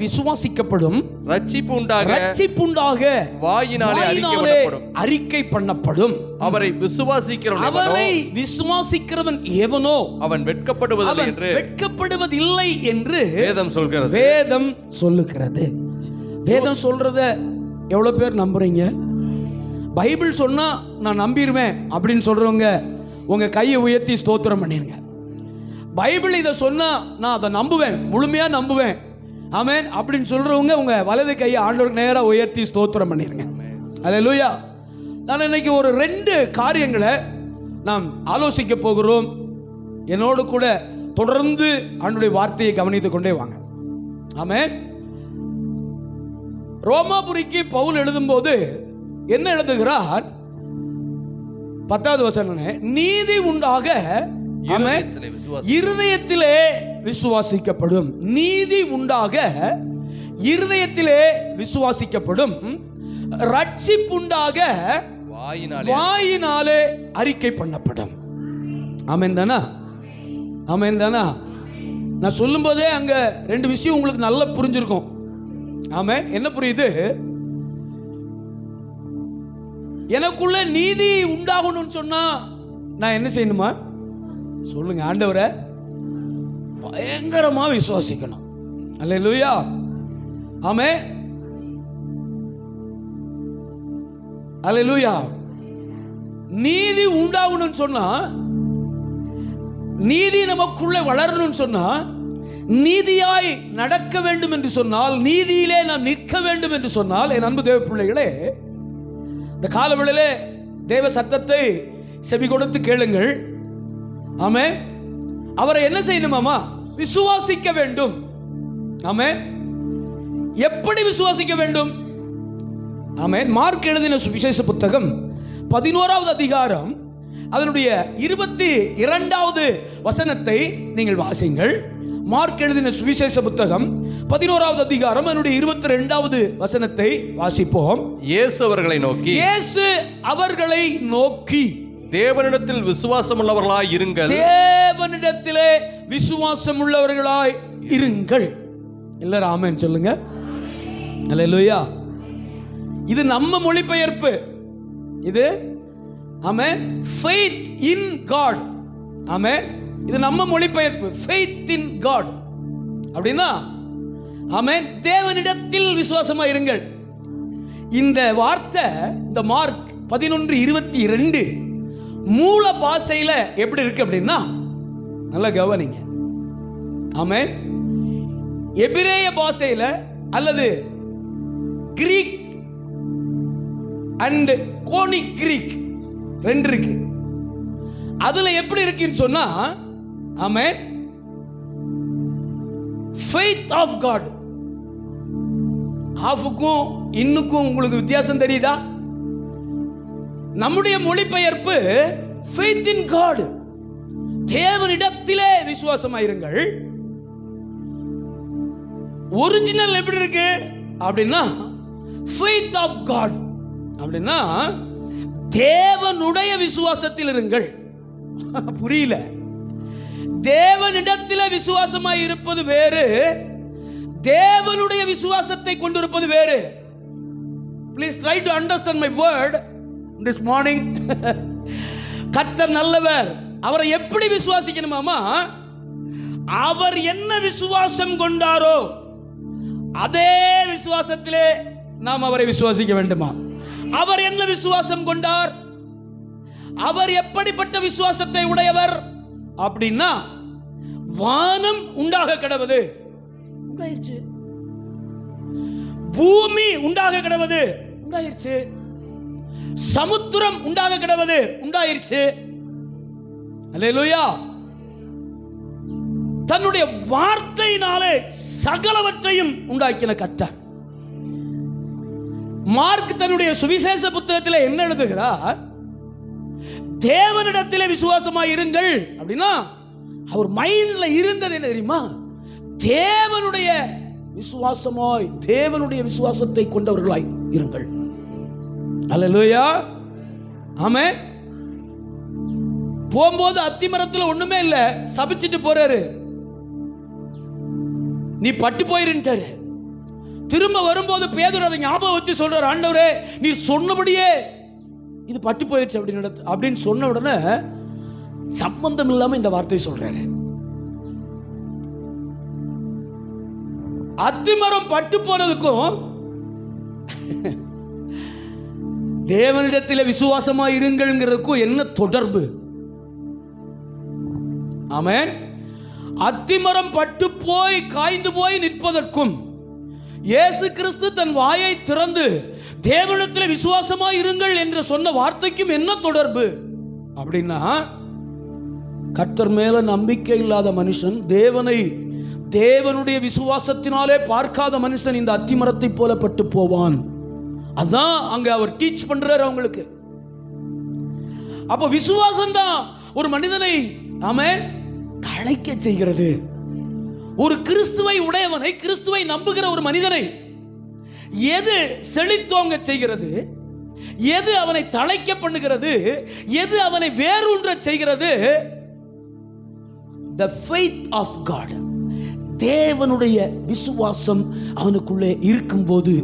விசுவாசிக்கப்படும், ரட்சிப்புண்டாக வாயினாலே அறிக்கை பண்ணப்படும். அவரை விசுவாசிக்கிறவன் எவனோ அவன் வெட்கப்படுவதில்லை என்று வேதம் சொல்கிறது. வேதம் சொல்றத எவ்வளவு பேர் நம்புறீங்க? பைபிள் சொன்னா நான் நம்பிடுவேன் அப்படின்னு சொல்றவங்க உங்க கையை உயர்த்தி ஸ்தோத்திரம் பண்ணிருங்க. பைபிள் இதை சொன்னா நான் அதை நம்புவேன், முழுமையா நம்புவேன், ஆமென் அப்படின்னு சொல்றவங்க உங்க வலது கையை ஆண்டவருக்கு நேரா உயர்த்தி ஸ்தோத்திரம் பண்ணிருங்க. அல்லேலூயா. நான் இன்னைக்கு ஒரு 2 காரியங்களை நாம் ஆலோசிக்க போகிறோம். என்னோடு கூட தொடர்ந்து ஆண்டவருடைய வார்த்தையை கவனித்துக் கொண்டே வாங்க. ஆமென். ரோமாபுரிக்கு பவுல் எழுதும்போது என்ன எழுதுகிறார்? 10வது வசனம், நீதி உண்டாக இருதயத்திலே விசுவாசிக்கப்படும். நீதி உண்டாக இருதயத்திலே விசுவாசிக்கப்படும், ரட்சிப்புண்டாக வாயினாலே அறிக்கை பண்ணப்படும். ஆமென் தானா? ஆமென் தானா? நான் சொல்லும் போதே அங்க 2 விஷயம் உங்களுக்கு நல்லா புரிஞ்சிருக்கும். ஆமென். என்ன புரியுது? எனக்குள்ள நீதி உண்டாகணும்னு சொன்னா நான் என்ன செய்யணுமா? சொல்லுங்க. ஆண்டவரை பயங்கரமா விசுவாசிக்கணும். அல்லேலூயா. ஆமென். அல்லேலூயா. நீதி உண்டாகணும்னு சொன்னா, நீதி நமக்குள்ள வளரணும்னு சொன்னா, நீதியாய் நடக்க வேண்டும் என்று சொன்னால், நீதியிலே நாம் நிற்க வேண்டும் என்று சொன்னால், என் அன்பு தேவ பிள்ளைகளே, இந்த காலவேளையிலே தேவ சத்தத்தை செவி கொடுத்து கேளுங்கள். ஆமென். அவரை என்ன செய்யணுமாமா? விசுவாசிக்க வேண்டும். ஆமென். எப்படி விசுவாசிக்க வேண்டும்? ஆமென். மார்க் எழுதின சுவிசேஷ புத்தகம் 11வது அதிகாரம் அதனுடைய 22வது வசனத்தை நீங்கள் வாசிங்கள். மார்க் எழுதின சுவிசேஷ புத்தகம் 11வது அதிகாரம் அதனுடைய 22வது வசனத்தை வாசிப்போம். இயேசு அவர்களை நோக்கி தேவனிடத்தில் விசுவாசம் உள்ளவர்களாய் இருங்கள். தேவனிடத்திலே விசுவாசம் உள்ளவர்களாய் இருங்கள். எல்லாரும் ஆமென் சொல்லுங்க. அல்லேலூயா. இது நம்ம மொழிபெயர்ப்பு. இது ஆமென், faith in God. ஆமென். இது நம்ம மொழிபெயர்ப்பு, faith in God அப்படின்னா ஆமென், தேவனிடத்தில் விசுவாசமா இருங்கள். இந்த வார்த்தை, இந்த மார்க் 11:22 மூல பாஷையில எப்படி இருக்கு அப்படின்னா, நல்லா கவனிங்க. ஆமென். எபிரேய பாஷையில அல்லது கிரீக் அண்ட் கோனிக் கிரீக் 2 இருக்கு. அதுல எப்படி இருக்குன்னு சொன்னா, ஆமென், faith of God. ஆஃப்க்கும் இன்னுக்கும் உங்களுக்கு வித்தியாசம் தெரியுதா? நம்முடைய மொழிபெயர்ப்பு faith in God, தேவனிடத்திலே விசுவாசமாயிருங்கள். ஒரிஜினல் எப்படி இருக்கு அப்படின்னா, faith of God அப்படின்னா தேவனுடைய விசுவாசத்தில் இருங்கள். புரியல? தேவனிடத்திலே விசுவாசமாய் இருப்பது வேறு, தேவனுடைய விசுவாசத்தை கொண்டிருப்பது வேறு. Please try to understand my word this morning. கர்த்தர் நல்லவர். அவரை எப்படி விசுவாசிக்கணுமாமா? அவர் என்ன விசுவாசம் கொண்டாரோ அதே விசுவாசத்திலே நாம் அவரை விசுவாசிக்க வேண்டுமா? அவர் என்ன விசுவாசம் கொண்டார்? அவர் எப்படிப்பட்ட விசுவாசத்தை உடையவர் அப்படின்னா, வானம் உண்டாக கிடவது உண்டாயிருச்சு, பூமி உண்டாக கிடவது உண்டாயிருச்சு, சமுத்திரம் உண்டாக கிடவது உண்டாயிருச்சு. அல்லேலூயா. தன்னுடைய வார்த்தையினாலே சகலவற்றையும் உண்டாக்கின கர்த்தர். மார்க் தன்னுடைய சுவிசேஷ புத்தகத்தில் என்ன எழுதுகிறார்? தேவனிடத்திலே விசுவாசமாய் இருங்கள் அப்படின்னா, அவர் மைண்ட்ல இருந்தது என்ன தெரியுமா? தேவனுடைய விசுவாசமாய், தேவனுடைய விசுவாசத்தை கொண்டவர்களாய் இருங்கள். அல்லேலூயா. ஆமென். போகும்போது அத்திமரத்தில் ஒண்ணுமே இல்ல, சபிச்சிட்டு போறாரு. நீ பட்டு போயிருந்தாரு. திரும்ப வரும்போது பேதுரு அதை ஞாபகம் வச்சு சொல்றாரு, ஆண்டவரே நீர் சொன்னபடியே இது பட்டு போயிடுச்சு அப்படின்னு சொன்ன உடனே சம்பந்தம் இல்லாம இந்த வார்த்தையை சொல்றாரு. அத்திமரம் பட்டு போனதுக்கும் தேவனிடத்தில் விசுவாசமா இருங்கள்ங்கிறதுக்கும் என்ன தொடர்பு? ஆமென். அத்திமரம் பட்டு போய் காய்ந்து போய் நிற்பதற்கும் இயேசு கிறிஸ்து தன் வாயை திறந்து தேவனிடத்தில் விசுவாசமா இருங்கள் என்று சொன்ன வார்த்தைக்கும் என்ன தொடர்பு அப்படின்னா, கர்த்தர் மேல நம்பிக்கை இல்லாத மனுஷன், தேவனுடைய விசுவாசத்தினாலே பார்க்காத மனுஷன் இந்த அத்திமரத்தை போல பட்டு போவான். அதான் அங்க அவர் டீச் பண்றாரு அவங்களுக்கு. அப்ப விசுவாசம் தான் ஒரு மனிதனை ஆமென் தழைக்க செய்கிறது. ஒரு கிறிஸ்துவை உடையவனை, கிறிஸ்துவை நம்புகிற ஒரு மனிதனை எது செழித்தோங்க செய்கிறது, எது அவனை தழைக்க பண்ணுகிறது, எது அவனை வேரூன்ற செய்கிறது? The faith of God. தேவனுடைய விசுவாசம் அவனுக்குள்ளே இருக்கும்போது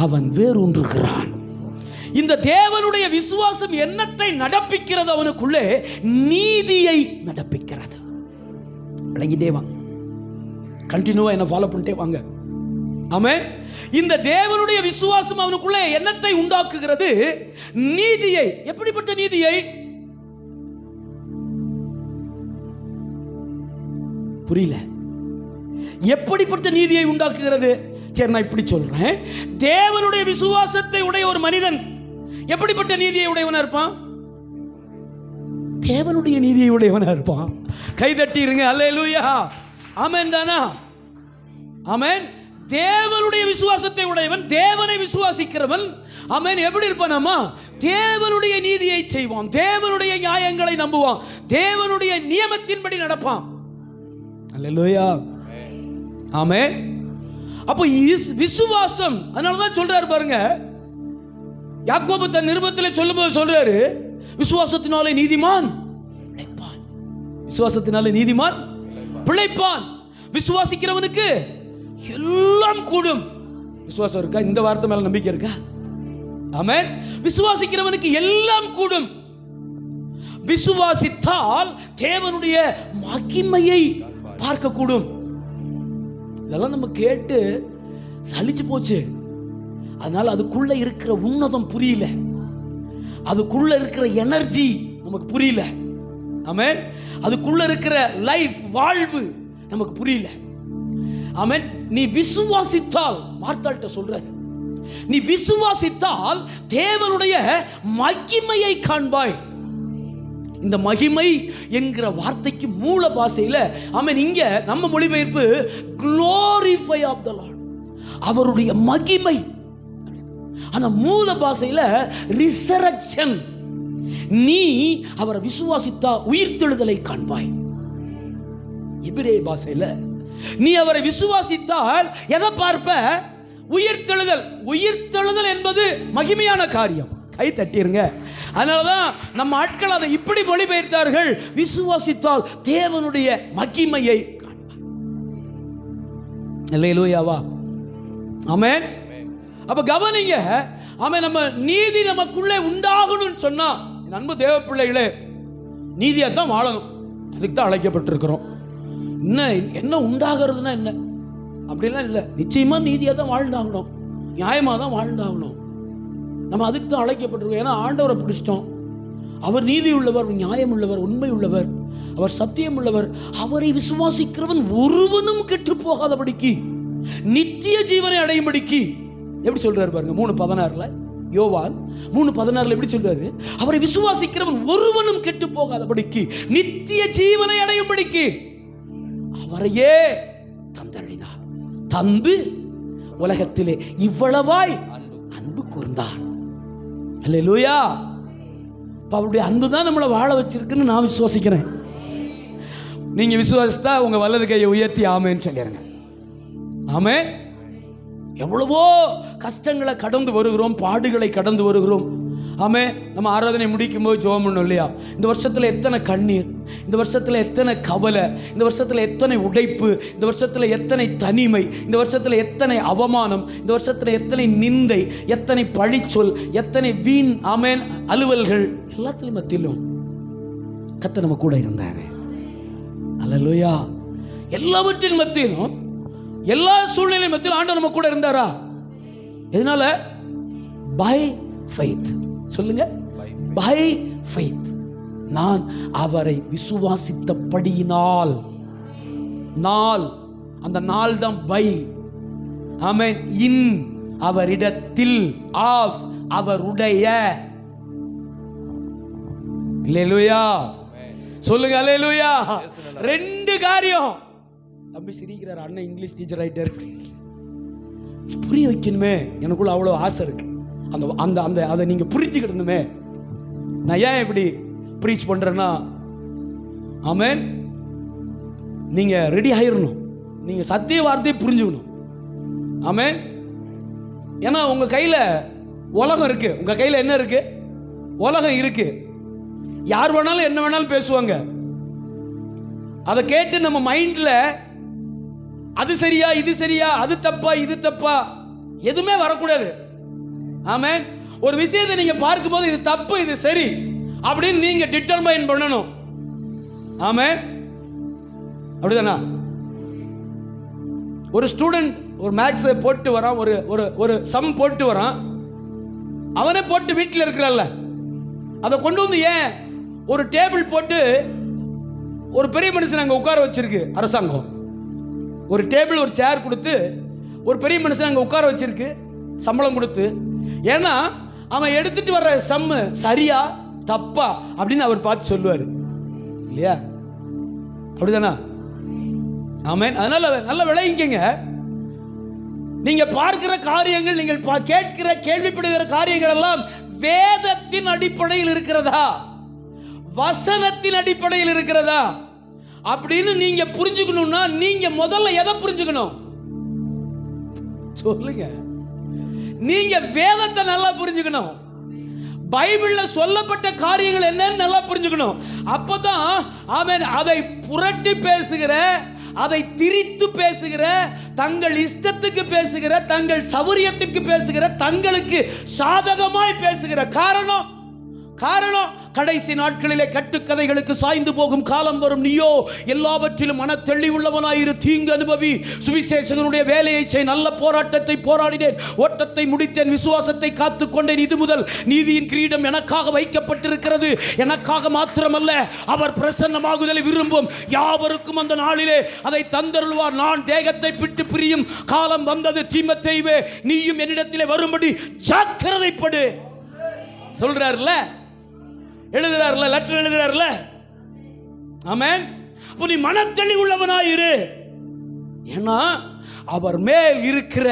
அவன் வேரூன்றுகிறான். இந்த தேவனுடைய விசுவாசம் என்னத்தை நடப்பிக்கிறது? அவனுக்குள்ளே நீதியை நடப்பிக்கிறது. விளங்கிட்டே வாங்க, கண்டினியூவா என்ன ஃபாலோ பண்ணிட்டே வாங்க. ஆமென். இந்த தேவனுடைய விசுவாசம் அவனுக்குள்ளே என்னத்தை உண்டாக்குகிறது? நீதியை. எப்படிப்பட்ட நீதியை? புரியல. எப்படிப்பட்ட நீதியை உண்டாக்குகிறது? சரி, நான் இப்படி சொல்றேன். தேவனுடைய விசுவாசத்தை உடைய ஒரு மனிதன் எப்படிப்பட்ட நீதியை உடையவனா இருப்பான்? தேவனுடைய நீதியை உடையவனா இருப்பான். கை தட்டி இருங்க, அல்லேலூயா. ஆமென் தானா? ஆமென். தேவனுடைய விசுவாசத்தை உடையவன், தேவனை விசுவாசிக்கிறவன், ஆமென், எப்படி இருப்பானாமா? தேவனுடைய நீதியை செய்வான், தேவனுடைய நியாயங்களை நம்புவான், தேவனுடைய நியமத்தின்படி நடப்பான். அல்லேலூயா. ஆமென். அப்போ விசுவாசம், அதனாலதான் சொல்றாரு பாருங்க, யாக்கோபு தன் நிருபத்திலே சொல்லும்போது சொல்றாரு, விசுவாசத்தினாலே நீதிமான் பிழைப்பான். விசுவாசத்தினாலே நீதிமான் பிழைப்பான். விசுவாசிக்கிறவனுக்கு எல்லாம் கூடும். விசுவாசம் இருக்கா? இந்த வார்த்தை மேல நம்பிக்கை இருக்கா? ஆமென். விசுவாசிக்கிறவனுக்கு எல்லாம் கூடும். விசுவாசித்தால் தேவனுடைய மகிமையை பார்க்க கூடும். இதெல்லாம் நம்ம கேட்டு சலிச்சு போச்சு. அதனால அதுக்குள்ள இருக்கிற உன்னதம் புரியல, அதுக்குள்ள இருக்கிற எனர்ஜி நமக்கு புரியல. ஆமென். அதுக்குள்ள இருக்கிற லைஃப், வாழ்வு நமக்கு புரியல. ஆமென். நீ விசுவாசித்தால், மார்த்தாள்கிட்ட சொல்றாரு, நீ விசுவாசித்தால் தேவனுடைய மகிமையை காண்பாய். இந்த மகிமை என்கிற வார்த்தைக்கு மூல பாஷையில, ஆமென், இங்க நம்ம மொழிபெயர்ப்பு glorify of the Lord, அவருடைய மகிமை. ஆனா மூல பாஷையில resurrection, நீ அவரை விசுவாசித்தா உயிர்த்தெழுதலை காண்பாய். எபிரேய பாஷையில நீ அவரை விசுவாசித்தால் எதை பார்ப்ப? உயிர்த்தெழுதல். உயிர்த்தெழுதல் என்பது மகிமையான காரியம். கை தட்டிருங்க. அதனாலதான் நம்ம ஆட்கள் அதை இப்படி மொழிபெயர்த்தார்கள், விசுவாசித்தால் தேவனுடைய மகிமையை காண்பார். அல்லேலூயாவா. ஆமென். அப்ப கவனிங்க, ஆமென். நம்ம நீதி நமக்குள்ளே உண்டாகணும்னு சொன்னா, அன்பு தேவ பிள்ளைகளே, நீதியா தான் வாழணும். அதுக்கு தான் அழைக்கப்பட்டிருக்கிறோம். என்ன உண்டாகிறதுனா என்ன அப்படிலாம் இல்லை. நிச்சயமா நீதியா தான் வாழ்ந்தாகணும், நியாயமா தான் வாழ்ந்தாகணும். நம்ம அதுக்கு தான் அழைக்கப்பட்டிருக்கோம். ஏன்னா ஆண்டவரை பிடிச்சிட்டோம். அவர் நீதி உள்ளவர், நியாயம் உள்ளவர், உண்மை உள்ளவர், அவர் சத்தியம் உள்ளவர். அவரை விசுவாசிக்கிறவன் ஒருவனும் கெட்டு போகாதபடிக்கு, நித்திய ஜீவனை அடையும்படிக்கு. எப்படி சொல்றாரு பாருங்க, 3:16 யோவான் 3:16 எப்படி சொல்றாரு? அவரை விசுவாசிக்கிறவன் ஒருவனும் கெட்டு போகாதபடிக்கு, நித்திய ஜீவனை அடையும்படிக்கு அவரையே தந்தளினார். தந்து உலகத்திலே இவ்வளவாய் அன்பு கூர்ந்தார். அல்லேலூயா. அவருடைய அன்பு தான் நம்மளை வாழ வச்சிருக்குன்னு நான் விசுவாசிக்கிறேன். நீங்க விசுவாசித்தா உங்க வலது கையை உயர்த்தி ஆமேன்னு சொல்லிடுங்க. ஆமே. எவ்வளவோ கஷ்டங்களை கடந்து வருகிறோம், பாடுகளை கடந்து வருகிறோம். ஆமே, நம்ம ஆராதனை முடிக்கும் போது ஜெபம் பண்ணோம் இல்லையா? இந்த வருஷத்தில் எத்தனை கண்ணீர், இந்த வருஷத்தில் எத்தனை கவலை, இந்த வருஷத்தில் எத்தனை உடைப்பு, இந்த வருஷத்தில் எத்தனை தனிமை, இந்த வருஷத்தில் எத்தனை அவமானம், இந்த வருஷத்தில் எத்தனை நிந்தை, எத்தனை பழிச்சொல், எத்தனை வீண் ஆமேன் அலுவல்கள், எல்லாத்திலும் மத்தியிலும் கர்த்தர் நம்ம கூட இருந்தாரு. அல்லேலூயா. எல்லாவற்றின் மத்தியிலும், எல்லா சூழ்நிலை மத்தியிலும் ஆண்டவர் நம்ம கூட இருந்தாரா? எதனால? By faith. சொல்லுங்க, பை ஃபெய்த். நான் அவரை விசுவாசித்தபடியினால். நாள், அந்த நாள் தான் பை. ஆமென். இன் அவரிடத்தில், ஆஃப் அவருடைய. அல்லேலூயா. சொல்லுங்க அல்லேலூயா. ரெண்டு காரியம். தம்பி சிரிக்கிறார், அண்ணன் இங்கிலீஷ் டீச்சர் ஆயிட்டார். புரிய வைக்கணுமே, எனக்குள்ள அவ்வளோ ஆசை இருக்கு. அந்த அந்த அந்த அதை நீங்க புரிஞ்சுக்கிடணுமே. நான் ஏன் இப்படி ப்ரீச் பண்றேன்னா, ஆமென், நீங்க ரெடி ஆயிரணும். நீங்க சத்திய வார்த்தையை புரிஞ்சுக்கணும். ஆமென். ஏன்னா உங்க கையில உலகம் இருக்கு. உங்க கையில என்ன இருக்கு? உலகம் இருக்கு. யார் வேணாலும் என்ன வேணாலும் பேசுவாங்க. அதை கேட்டு நம்ம மைண்ட்ல அது சரியா, இது சரியா, அது தப்பா, இது தப்பா, எதுவுமே வரக்கூடாது. ஆமென். ஒரு விஷயத்தை நீங்க பார்க்கும்போது இது தப்பு, இது சரி அப்படின்னு நீங்க டிட்டர்மைன் பண்ணணும். ஆமென். அப்படிதானா? ஒரு ஸ்டூடெண்ட் ஒரு மேக்ஸ் போட்டு வரான், ஒரு ஒரு ஒரு சம் போட்டு வரான். அவனே போட்டு வீட்டில் இருக்கிறல்ல, அதை கொண்டு வந்து ஏன் ஒரு டேபிள் போட்டு ஒரு பெரிய மனுஷன் அங்கே உட்கார வச்சிருக்கு அரசாங்கம். ஒரு டேபிள், ஒரு சேர் கொடுத்து ஒரு பெரிய மனுஷன் அங்கே உட்கார வச்சிருக்கு, சம்பளம் கொடுத்து. ஏன்னா அவன் எடுத்துட்டு வர்ற சம்மு சரியா தப்பா அப்படின்னு அவர் பார்த்து சொல்லுவார் இல்லையா? அப்படிதானா? ஆமென். அதனால நல்ல விளையிங்க. நீங்க பார்க்கிற காரியங்கள், நீங்கள் கேட்கிற கேள்விப்படுகிற காரியங்கள் எல்லாம் வேதத்தின் அடிப்படையில் இருக்கிறதா, வசனத்தின் அடிப்படையில் இருக்கிறதா அப்படின்னு நீங்க புரிஞ்சுக்கணும்னா நீங்க முதல்ல எதை புரிஞ்சுக்கணும்? சொல்லுங்க. நீங்க வேதத்தை நல்லா புரிஞ்சுக்கணும். பைபிள்ல சொல்லப்பட்ட காரியங்கள் என்னன்னு நல்லா புரிஞ்சுக்கணும். அப்பதான் ஆமென், அதை புரட்டி பேசுகிற, அதை திரித்து பேசுகிற, தங்கள் இஷ்டத்துக்கு பேசுகிற, தங்கள் சௌரியத்துக்கு பேசுகிற, தங்களுக்கு சாதகமாய் பேசுகிற காரணம் கடைசி நாட்களிலே கட்டுக்கதைகளுக்கு சாய்ந்து போகும் காலம் வரும். நீயோ எல்லாவற்றிலும் மனத்தெள்ளி உள்ளவனாயிரு, தீங்கு அனுபவி, சுவிசேஷகனுடைய வேலையை செய், நல்ல போராட்டத்தை போராடினேன், ஓட்டத்தை முடித்தேன், விசுவாசத்தை காத்துக்கொண்டேன். இது முதல் நீதியின் கிரீடம் எனக்காக வைக்கப்பட்டிருக்கிறது. எனக்காக மாத்திரமல்ல, அவர் பிரசன்னமாகுதலை விரும்பும் யாவருக்கும் அந்த நாளிலே அதை தந்தருள்வார். நான் தேகத்தை விட்டு பிரியும் காலம் வந்தது. தீமோத்தேயுவே, நீயும் என்னிடத்திலே வரும்படி ஜாக்கிரதைப்படு சொல்றாருல, எழுதுறாருல, லெட்டர் எழுதுறாருல. ஆமென். அப்ப நீ மனத்தெளி உள்ளவனாயிரு. ஏன்னா அவர் மேல் இருக்கிற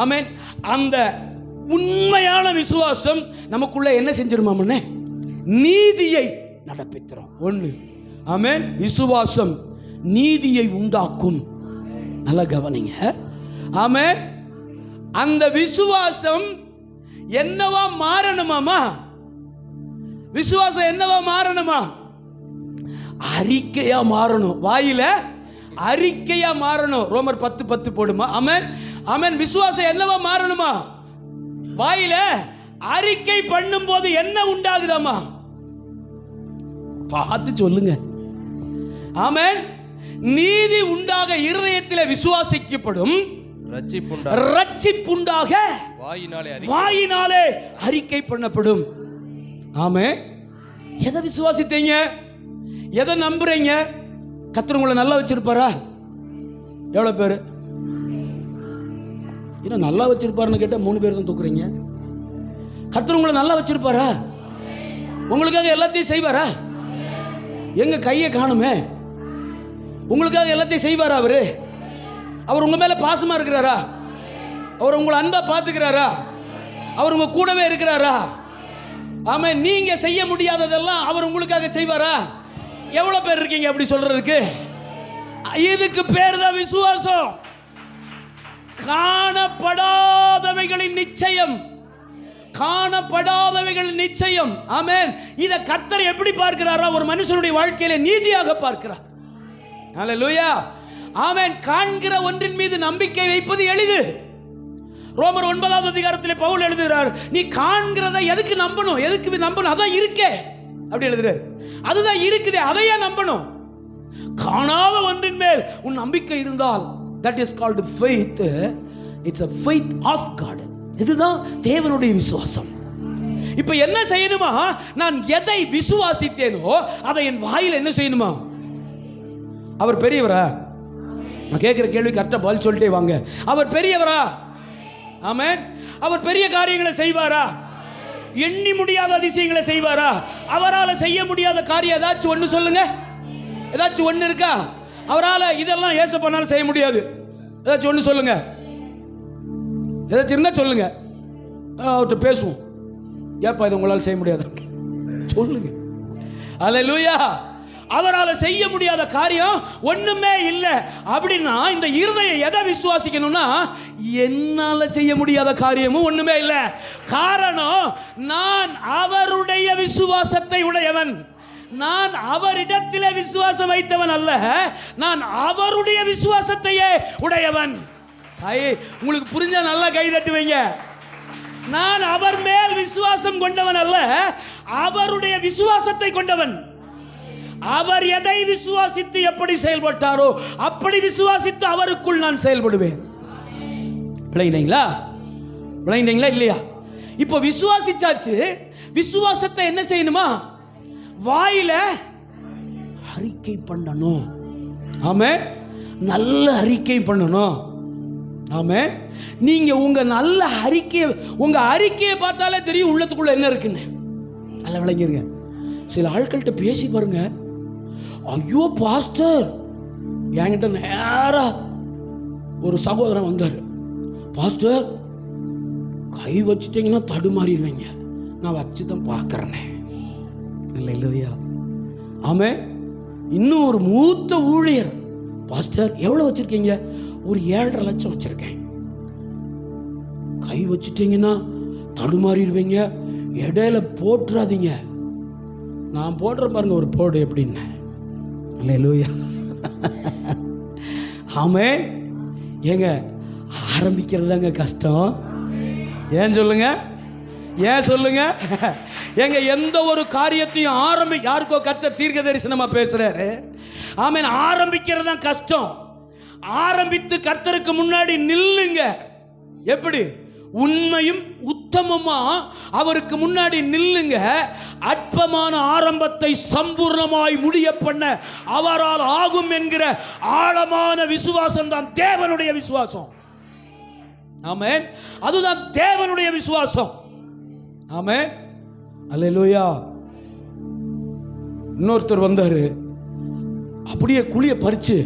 ஆமென் அந்த உண்மையான விசுவாசம் நமக்குள்ள என்ன செஞ்சிருமாமண்ணே? நீதியை நடப்பிக்கிறோம். ஒண்ணு. ஆமென். விசுவாசம் நீதியை உண்டாக்கும். நல்லா கவனிங்க. ஆமென். அந்த விசுவாசம் என்னவா மாறணுமாமா? விசுவாசம் என்னவா மாறணுமா? அறிக்கையா மாறணும். வாயில அறிக்கையா மாறணும். ரோமர் 10:10 போடுமா? ஆமென். ஆமென். விசுவாசம் என்னவா மாறணுமா? வாயில அறிக்கை பண்ணும் போது என்ன உண்டாகுதாமா? பார்த்து சொல்லுங்க. ஆமென். நீதி உண்டாக இருதயத்தில் விசுவாசிக்கப்படும், ரட்சிப்புண்டாக வாயினாலே அறிக்கை பண்ணப்படும். ஆமென். எதை விசுவாசித்தீங்க? எதை நம்புறீங்க? கர்த்தர் உங்களை நல்லா வச்சிருப்பாரா? எவ்வளவு பேரு இன்னும் நல்லா வச்சிருப்பாருன்னு கேட்டா 3 பேர் தான் தூக்குறீங்க. கர்த்தர் உங்களை நல்லா வச்சிருப்பாரா? உங்களுக்காக எல்லாத்தையும் செய்வாரா? எங்க கையை காணுமே. உங்களுக்காக எல்லாத்தையும் செய்வாரா? அவர் உங்க மேல பாசமா இருக்கிறாரா? அவர் உங்களை அன்பா பார்த்துக்கிறாரா? அவர் உங்க கூடவே இருக்கிறாரா? ஆமா. நீங்க செய்ய முடியாததெல்லாம் அவர் உங்களுக்காக செய்வாரா? எவ்வளவு பேர் இருக்கீங்க அப்படி சொல்றதுக்கு? இதுக்கு பேர் தான் விசுவாசம். காணப்படாதவைகளின் நிச்சயம், காணப்படாதவைகள் நிச்சயம். ஆமென். இத கர்த்தர் எப்படி பார்க்கிறாரா? ஒரு மனுஷனுடைய வாழ்க்கையில நீதியாக பார்க்கிறார். ஹல்லேலூயா. ஆமென். காண்கிற ஒன்றின் மீது நம்பிக்கை வைப்பது எளிது. ரோமர் 9வது அதிகாரத்தில் பவுல் எழுதுகிறார், நீ காண்கிறதை எதுக்கு நம்பணும்? எதுக்கு நம்பணும்? அதான் இருக்கே அப்படி எழுதுறார். அதுதான் இருக்குதே, அதையே நம்பணும். காணாத ஒன்றின் மேல் உன் நம்பிக்கை இருந்தால் that is called faith. It's a faith of God. இதுதான் தேவனுடைய விசுவாசம். இப்ப என்ன செய்யணுமா? நான் எதை விசுவாசித்தேனோ அதை என் வாயில் என்ன செய்யணுமா? அவர் பெரியவரா? நான் கேட்கிற கேள்வி கரெக்டா பதில் சொல்லிட்டே வாங்க. அவர் பெரியவரா? ஆமென். அவர் பெரிய காரியங்களை செய்வாரா? எண்ணி முடியாத அதிசயங்களை செய்வாரா? அவரால் செய்ய முடியாத காரியம் ஏதாச்சும் ஒன்று சொல்லுங்க. ஏதாச்சும் ஒன்று இருக்கா? அவரால் இதெல்லாம் ஏசப்பானால செய்ய முடியாது. ஏதாச்சும் ஒன்று சொல்லுங்க. ஏதாச்சும் இருந்தா சொல்லுங்க, அவர்கிட்ட பேசுவோம். ஏப்பா இது உங்களால் செய்ய முடியாது சொல்லுங்க. அல்லேலூயா. அவரால் செய்ய முடியாத காரியம் ஒண்ணுமே இல்லை அப்படின்னா இந்த இருதயம் எதை விசுவாசிக்கணும்னா, என்னால செய்ய முடியாத காரியமும் ஒண்ணுமே இல்லை. காரணம், நான் அவருடைய விசுவாசத்தை உடையவன். நான் அவரிடத்திலே விசுவாசம் வைத்தவன் அல்ல, நான் அவருடைய விசுவாசத்தையே உடையவன். உங்களுக்கு புரிஞ்சா நல்லா கை தட்டுவீங்க. நான் அவர் மேல் விசுவாசம் கொண்டவன் அல்ல, அவருடைய விசுவாசத்தை கொண்டவன். அவர் எதை விசுவாசித்து எப்படி செயல்பட்டாரோ அப்படி விசுவாசித்து அவருக்குள் நான் செயல்படுவேன். விளங்கினீங்களா? விளங்கினீங்களா இல்லையா? இப்போ விசுவாசிச்சாச்சு. விசுவாசத்தை என்ன செய்யணுமா? வாயில அறிக்கை பண்ணணும். ஆமென். நல்ல அறிக்கை பண்ணணும். ஆமென். நீங்க உங்க நல்ல அறிக்கையை, உங்க அறிக்கையை பார்த்தாலே தெரியும் உள்ளத்துக்குள்ள என்ன இருக்குன்னு. நல்லா விளங்கிருங்க. சில ஆட்கள்கிட்ட பேசி பாருங்க, ஐயோ பாஸ்டர், என்கிட்ட நேரா ஒரு சகோதரன் வந்தார், பாஸ்டர் கை வச்சுட்டீங்கன்னா தடுமாறிடுவீங்க, நான் வச்சுதான் பார்க்கறேனே. இல்லை இல்லையா? ஆமென். இன்னும் ஒரு மூத்த ஊழியர், பாஸ்டர் எவ்வளவு வச்சிருக்கீங்க? ஒரு 7.5 லட்சம் வச்சிருக்கேன். கை வச்சுட்டீங்கன்னா தடுமாறிடுவீங்க, இடையில போட்டுறாதீங்க. நான் போடுற பாருங்க ஒரு போடு எப்படின்னு. அல்லேலூயா. ஆமென். ஏங்க ஆரம்பிக்கிறதாங்க கஷ்டம். ஏன் சொல்லுங்க? ஏன் சொல்லுங்க? ஏங்க எந்த ஒரு காரியத்தையும் யாருக்கோ கர்த்தர் தீர்க்க தரிசனமா பேசுறாரு. ஆமென். ஆரம்பிக்கிறது தான் கஷ்டம். ஆரம்பித்து கர்த்தருக்கு முன்னாடி நில்லுங்க. எப்படி? உண்மையும் உத்தமமா அவருக்கு முன்னாடி நில்லுங்க. அற்பமான ஆரம்பத்தை சம்பூர்ணமாய் முடிய பண்ண அவரால் ஆகும் என்கிற ஆழமான விசுவாசம் தான் தேவனுடைய விசுவாசம். ஆமென். அதுதான் தேவனுடைய விசுவாசம். ஆமென். அல்லேலூயா. இன்னொருத்தர் வந்தாரு, அப்படியே குழிய பறிச்சு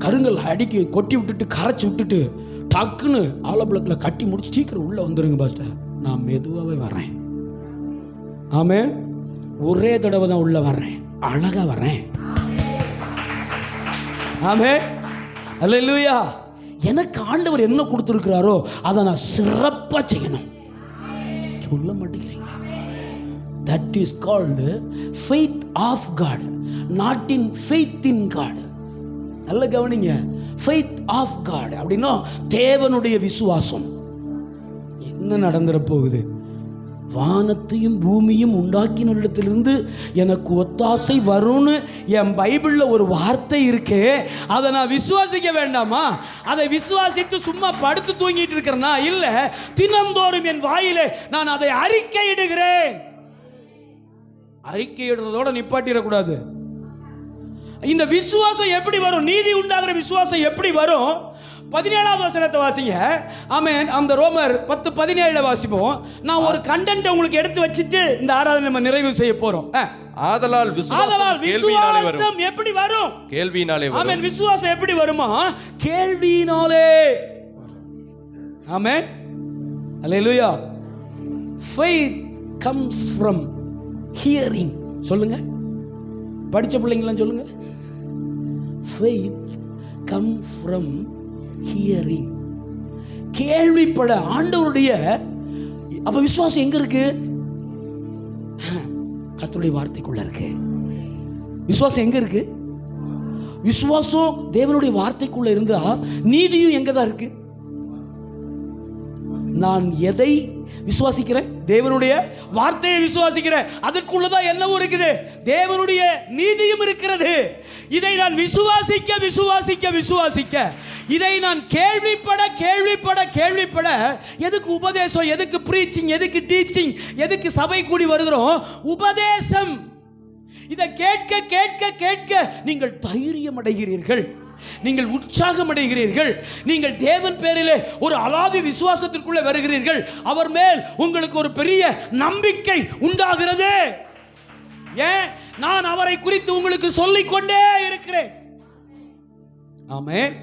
கருங்கல் அடிக்கி கொட்டி விட்டுட்டு கரைச்சி விட்டுட்டு டக்குன்னு ஆலோபிளக்கில் கட்டி முடிச்சு சீக்கிரம் உள்ள வந்துருங்க பாஸ்டர். நான் மெதுவாகவே வர்றேன். ஆமென். ஒரே தடவை தான் உள்ள வர்றேன், அழகா வர்றேன். ஆமென். அல்லேலூயா. எனக்கு ஆண்டவர் என்ன கொடுத்துருக்கிறாரோ அதை நான் சிறப்பா செய்யணும். சொல்ல மாட்டேங்கிறீங்க. That is called faith of God, not in faith in God. நல்ல கவனிங்க. faith of God அப்படின்னா தேவனுடைய விசுவாசம். என்ன நடந்துற போகுது? வானத்தையும் பூமியும் உண்டாக்கினிடத்திலிருந்து எனக்கு ஒத்தாசை வரும்னு என் பைபிள்ல ஒரு வார்த்தை இருக்கு. அதை நான் விசுவாசிக்க வேண்டாமா? அதை விசுவாசித்து சும்மா படுத்து தூங்கிட்டு இருக்கிறேன்னா? இல்ல, தினந்தோறும் என் வாயிலே நான் அதை அறிக்கையிடுகிறேன். அறிக்கையிடுறதோட நிப்பாட்டிடக்கூடாது. இந்த விசுவாசம் எப்படி வரும்? நீதி உண்டாகிற விசுவாசம் எப்படி வரும்? 17வது வசனத்தை வாசிங்க. ஆமென். அந்த ரோமர் 10:17 வாசிப்போம். நான் ஒரு கண்டென்ட் உங்களுக்கு எடுத்து வச்சிட்டு இந்த ஆராதனை நம்ம நிறைவு செய்ய போறோம். ஆதலால் விசுவாசம் எப்படி வரும்? கேள்வியினாலே வரும். ஆமென். விசுவாசம் எப்படி வருமா? கேள்வியினாலே. ஆமென். அல்லேலூயா. faith comes from hearing. சொல்லுங்க, படிச்ச பிள்ளைங்களாம் சொல்லுங்க. faith comes from hearing. கேள்விப்பட, ஆண்டவருடைய அப்ப விசுவாசம் எங்க இருக்கு? கர்த்தருடைய வார்த்தைக்குள்ள இருக்கு. விசுவாசம் எங்க இருக்கு? விசுவாசம் தேவனுடைய வார்த்தைக்குள்ள இருந்தா நீதியும் எங்கதான் இருக்கு? நான் எதை விசுவாசிக்கிறேன்? தேவனுடைய வார்த்தையை விசுவாசிக்கிறேன். அதற்குள்ளதான் என்னவும் இருக்குது, தேவனுடைய நீதியும் இருக்கிறது. இதை நான் விசுவாசிக்க விசுவாசிக்க விசுவாசிக்க, இதை நான் கேள்விப்பட கேள்விப்பட கேள்விப்பட, எதுக்கு உபதேசம், எதுக்கு பிரீச்சிங், எதுக்கு டீச்சிங், எதுக்கு சபை கூடி வருகிறோம்? உபதேசம். இதை கேட்க கேட்க கேட்க நீங்கள் தைரியம் அடைகிறீர்கள், நீங்கள் உற்சாகம் அடைகிறீர்கள், நீங்கள் தேவன் பேரிலே ஒரு அலாதி விசுவாசத்திற்குள்ளே வருகிறீர்கள். அவர் மேல் உங்களுக்கு ஒரு பெரிய நம்பிக்கை உண்டாகிறது. ஏன்? நான் அவரை குறித்து உங்களுக்கு சொல்லிக் கொண்டே இருக்கிறேன். ஆமென்.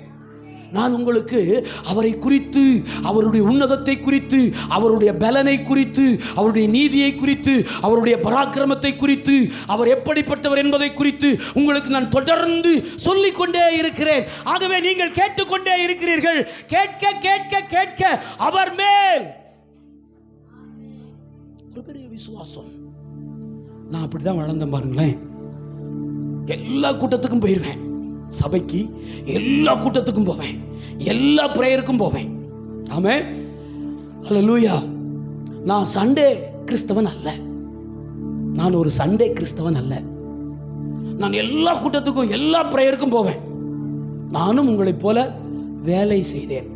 நான் உங்களுக்கு அவரை குறித்து, அவருடைய உன்னதத்தை குறித்து, அவருடைய பலனை குறித்து, அவருடைய நீதியை குறித்து, அவருடைய பராக்கிரமத்தை குறித்து, அவர் எப்படிப்பட்டவர் என்பதை குறித்து உங்களுக்கு நான் தொடர்ந்து சொல்லிக் கொண்டே இருக்கிறேன். ஆகவே நீங்கள் கேட்டுக்கொண்டே இருக்கிறீர்கள். கேட்க கேட்க கேட்க அவர் மேல் ஒரு பெரிய விசுவாசம். நான் அப்படிதான் வளர்ந்தேன் பாருங்களேன். எல்லா கூட்டத்துக்கும் போயிருவேன், சபைக்கு எல்லா கூட்டத்துக்கும் போவேன், எல்லா பிரேயருக்கும் போவேன். ஆமென், ஹல்லேலூயா. நான் சண்டே கிறிஸ்தவன் அல்ல, நான் ஒரு சண்டே கிறிஸ்தவன் அல்ல. நான் எல்லா கூட்டத்துக்கும் எல்லா பிரேயருக்கும் போவேன். நானும் உங்களைப் போல வேலை செய்தேன்.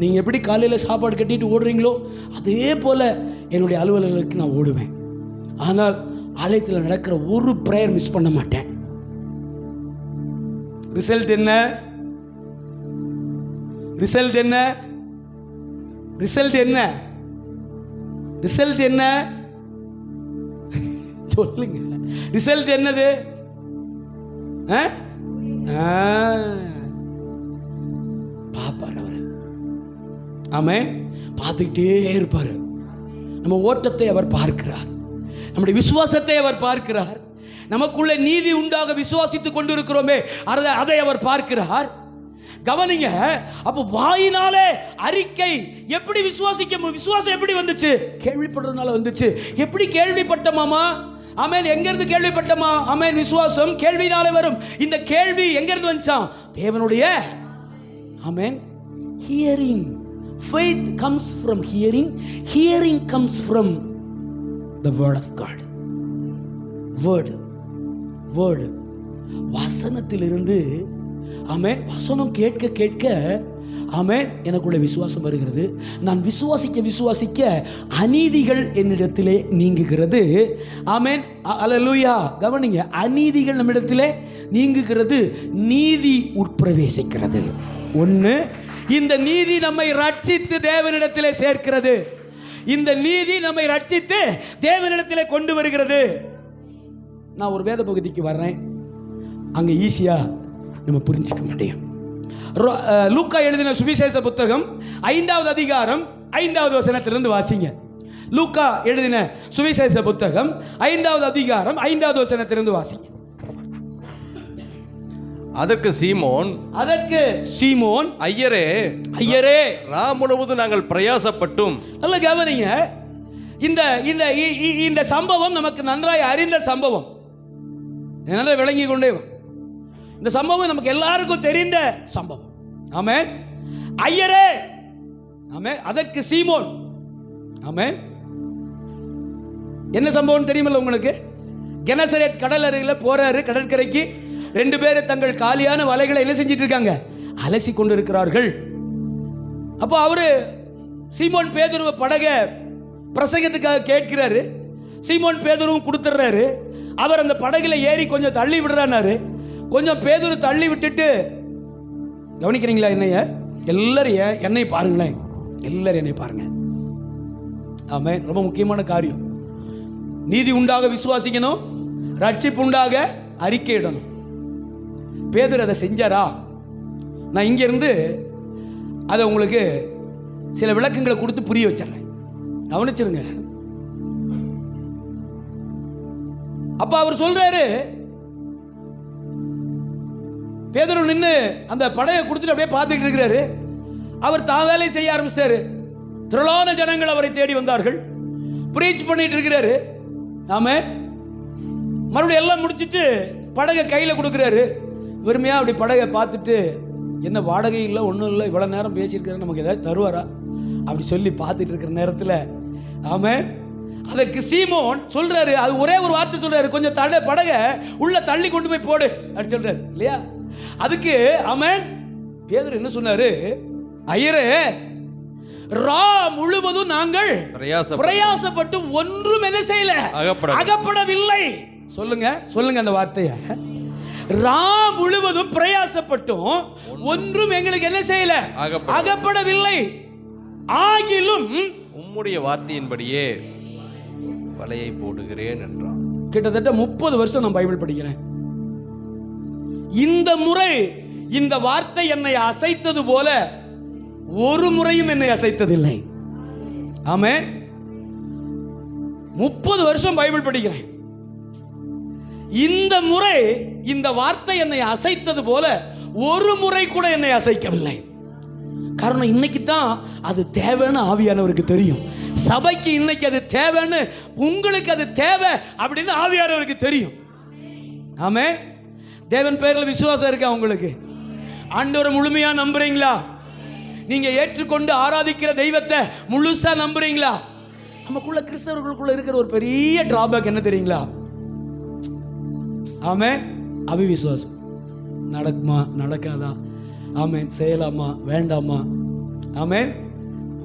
நீங்க எப்படி காலையில சாப்பாடு கட்டிட்டு ஓடுறீங்களோ அதே போல என்னுடைய அலுவலர்களுக்கு நான் ஓடுவேன். ஆனால் ஆலயத்தில் நடக்கிற ஒரு பிரேயர் மிஸ் பண்ண மாட்டேன். ரிசல்ட் என்ன? ரிசல்ட் என்ன? ரிசல்ட் என்ன? ரிசல்ட் என்ன? சொல்லுங்க. ரிசல்ட் என்னது? பாப்பார் அவரு. ஆமென். பார்த்துக்கிட்டே இருப்பாரு. நம்ம ஓட்டத்தை அவர் பார்க்கிறார், நம்முடைய விசுவாசத்தை அவர் பார்க்கிறார். நமக்குள்ள நீதி உண்டாக விசுவாசித்துக் கொண்டிருக்கிறோமே அதை அவர் பார்க்கிறார். கவனிங்க. அப்போ வாயினாலே அறிக்கை எப்படி விசுவாசிக்க? விசுவாசம் எப்படி வந்துச்சு? கேள்விப்படுறதுனால வந்துச்சு. எப்படி கேள்விப்பட்டமாமா? ஆமென். எங்க இருந்து கேள்விப்பட்டமா? ஆமென். விசுவாசம் கேள்வினாலே வரும். இந்த கேள்வி எங்க இருந்து வந்துச்சாம்? தேவனுடைய. ஆமென். Hearing. Faith comes from hearing. Hearing comes from the word of God. Word. வசனத்திலிருந்து, ஆமென், வசனம் கேட்க கேட்க, ஆமென், எனக்குள்ள விசுவாசம் வருகிறது. நான் விசுவாசிக்க விசுவாசிக்க அநீதிகள் என்னிடத்திலே நீங்குகிறது. ஆமென், அல்லேலூயா. கவனிங்க. அநீதிகள் நம்மிடத்திலே நீங்குகிறது, நீதி உட்பிரவேசிக்கிறது. ஒன்று, இந்த நீதி நம்மை ரட்சித்து தேவனிடத்திலே சேர்க்கிறது. இந்த நீதி நம்மை ரட்சித்து தேவனிடத்திலே கொண்டு வருகிறது. நான் ஒரு வேத பகுதிக்கு வர்றேன், அங்க ஈஸியா நம்ம புரிஞ்சுக்க முடியும். லூக்கா எழுதின சுவிசேஷ புத்தகம் 5வது அதிகாரம் 5வது வசனத்திலிருந்து வாசிங்க. லூக்கா எழுதின சுவிசேஷ புத்தகம் 5வது அதிகாரம் 5வது வசனத்திலிருந்து வாசிங்க. அதற்கு சீமோன், ஐயரே, ராம் முழுவதும் நாங்கள் பிரயாசப்பட்டும். நல்ல கவனிங்க. இந்த சம்பவம் நமக்கு நன்றாய் அறிந்த சம்பவம். நல்லா விளங்கி கொண்டே இந்த சம்பவம் நமக்கு எல்லாருக்கும் தெரிந்த சம்பவம். ஆமென். ஐயரே, ஆமென். அதற்கு சீமோன், ஆமென். என்ன சம்பவம் தெரியுமில்ல உங்களுக்கு? கெனசரேத் கடல் அருகில் போறாரு, கடற்கரைக்கு. 2 பேர் தங்கள் காலியான வலைகளை என்ன செஞ்சிட்டு இருக்காங்க? அலசி கொண்டு இருக்கிறார்கள். அப்போ அவரு சீமோன் பேதுருவ படக பிரசங்கத்துக்காக கேட்கிறாரு. சீமோன் பேதுருவும் கொடுத்துறாரு. அவர் அந்த படகுல ஏறி கொஞ்சம் தள்ளி விடுறாரு. கொஞ்சம் பேதுரு தள்ளி விட்டுட்டு, கவனிக்கிறீங்களா என்னைய? எல்லாரும் என்னை பாருங்களேன், எல்லாரும் என்னை பாருங்க. ஆமென். ரொம்ப முக்கியமான காரியம். நீதி உண்டாக விசுவாசிக்கணும், ரட்சிப்பு உண்டாக அறிக்கையிடணும். பேதுரு அதை செஞ்சாரா? நான் இங்க இருந்து அதை உங்களுக்கு சில விளக்கங்களை கொடுத்து புரிய வச்சிடறேன், கவனிச்சிருங்க. அப்ப அவர் சொல்றாரு, பேதுரு நின்று அந்த படையை கொடுத்துட்டு அப்படியே பார்த்துக்கிட்டு இருக்கிறாரு. அவர் தான் வேலையை செய்ய ஆரம்பிச்சிட்டாரு. திரளான ஜனங்கள் அவரை தேடி வந்தார்கள். பிரீச் பண்ணிட்டு இருக்கிறாரு. ஆமே. மறுபடியும் எல்லாம் முடிச்சிட்டு படகை கையில் கொடுக்குறாரு. வெறுமையாக அப்படி படகை பார்த்துட்டு, என்ன வாடகை இல்லை, ஒன்றும் இல்லை, இவ்வளோ நேரம் பேசியிருக்கிறாரு, நமக்கு ஏதாச்சும் தருவாரா அப்படி சொல்லி பார்த்துட்டு இருக்கிற நேரத்தில், ஆமே, அதற்கு சீமோன் சொல்றாரு, அது ஒரே ஒரு வார்த்தை சொல்றாரு, கொஞ்சம் படகை உள்ள தள்ளி கொண்டு போய் போடு அப்படின்னு சொல்றாரு இல்லையா. அதுக்கு ஆமென் பேதுரு என்ன சொன்னாரு, ஐயரே, ரா முழுவதும் நாங்கள் பிரயாசப்பட்டு ஒன்றும் என்ன செய்யல, அகப்படவில்லை. சொல்லுங்க சொல்லுங்க அந்த வார்த்தைய. ரா முழுவதும் பிரயாசப்பட்டும் ஒன்றும் எங்களுக்கு என்ன செய்யல, அகப்படவில்லை. ஆகிலும் உம்முடைய வார்த்தையின்படியே வலையை போடுகிறேன் என்றான். கிட்டத்தட்ட 30 வருஷம் நான் பைபிள் படிக்கிறேன். இந்த முறை இந்த வார்த்தை என்னை அசைத்தது போல ஒரு முறையும் என்னை அசைத்ததில்லை. ஆமென். 30 வருஷம் பைபிள் படிக்கிறேன். இந்த முறை இந்த வார்த்தை என்னை அசைத்தது போல ஒரு முறை கூட என்னை அசைக்கவில்லை. காரணம், இன்னைக்கு தான் அது தேவைன்னு ஆவியானவருக்கு தெரியும். சபைக்கு இன்னைக்கு அது தேவைன்னு, உங்களுக்கு அது தேவை அப்படின்னு ஆவியானவருக்கு தெரியும். ஆமென். தேவன் பேரில் விசுவாசம் இருக்கா உங்களுக்கு? ஆண்டவரை முழுமையா நம்புறீங்களா? நீங்க ஏற்றுக்கொண்டு ஆராதிக்கிற தெய்வத்தை முழுசா நம்புறீங்களா? நமக்குள்ள கிறிஸ்தவர்களுக்குள்ள இருக்கிற ஒரு பெரிய டிராபேக் என்ன தெரியுங்களா? ஆமென். அவிவிசுவாசம். நடக்குமா நடக்காதா, ஆமென், செய்யலாமா வேண்டாமா, ஆமென்.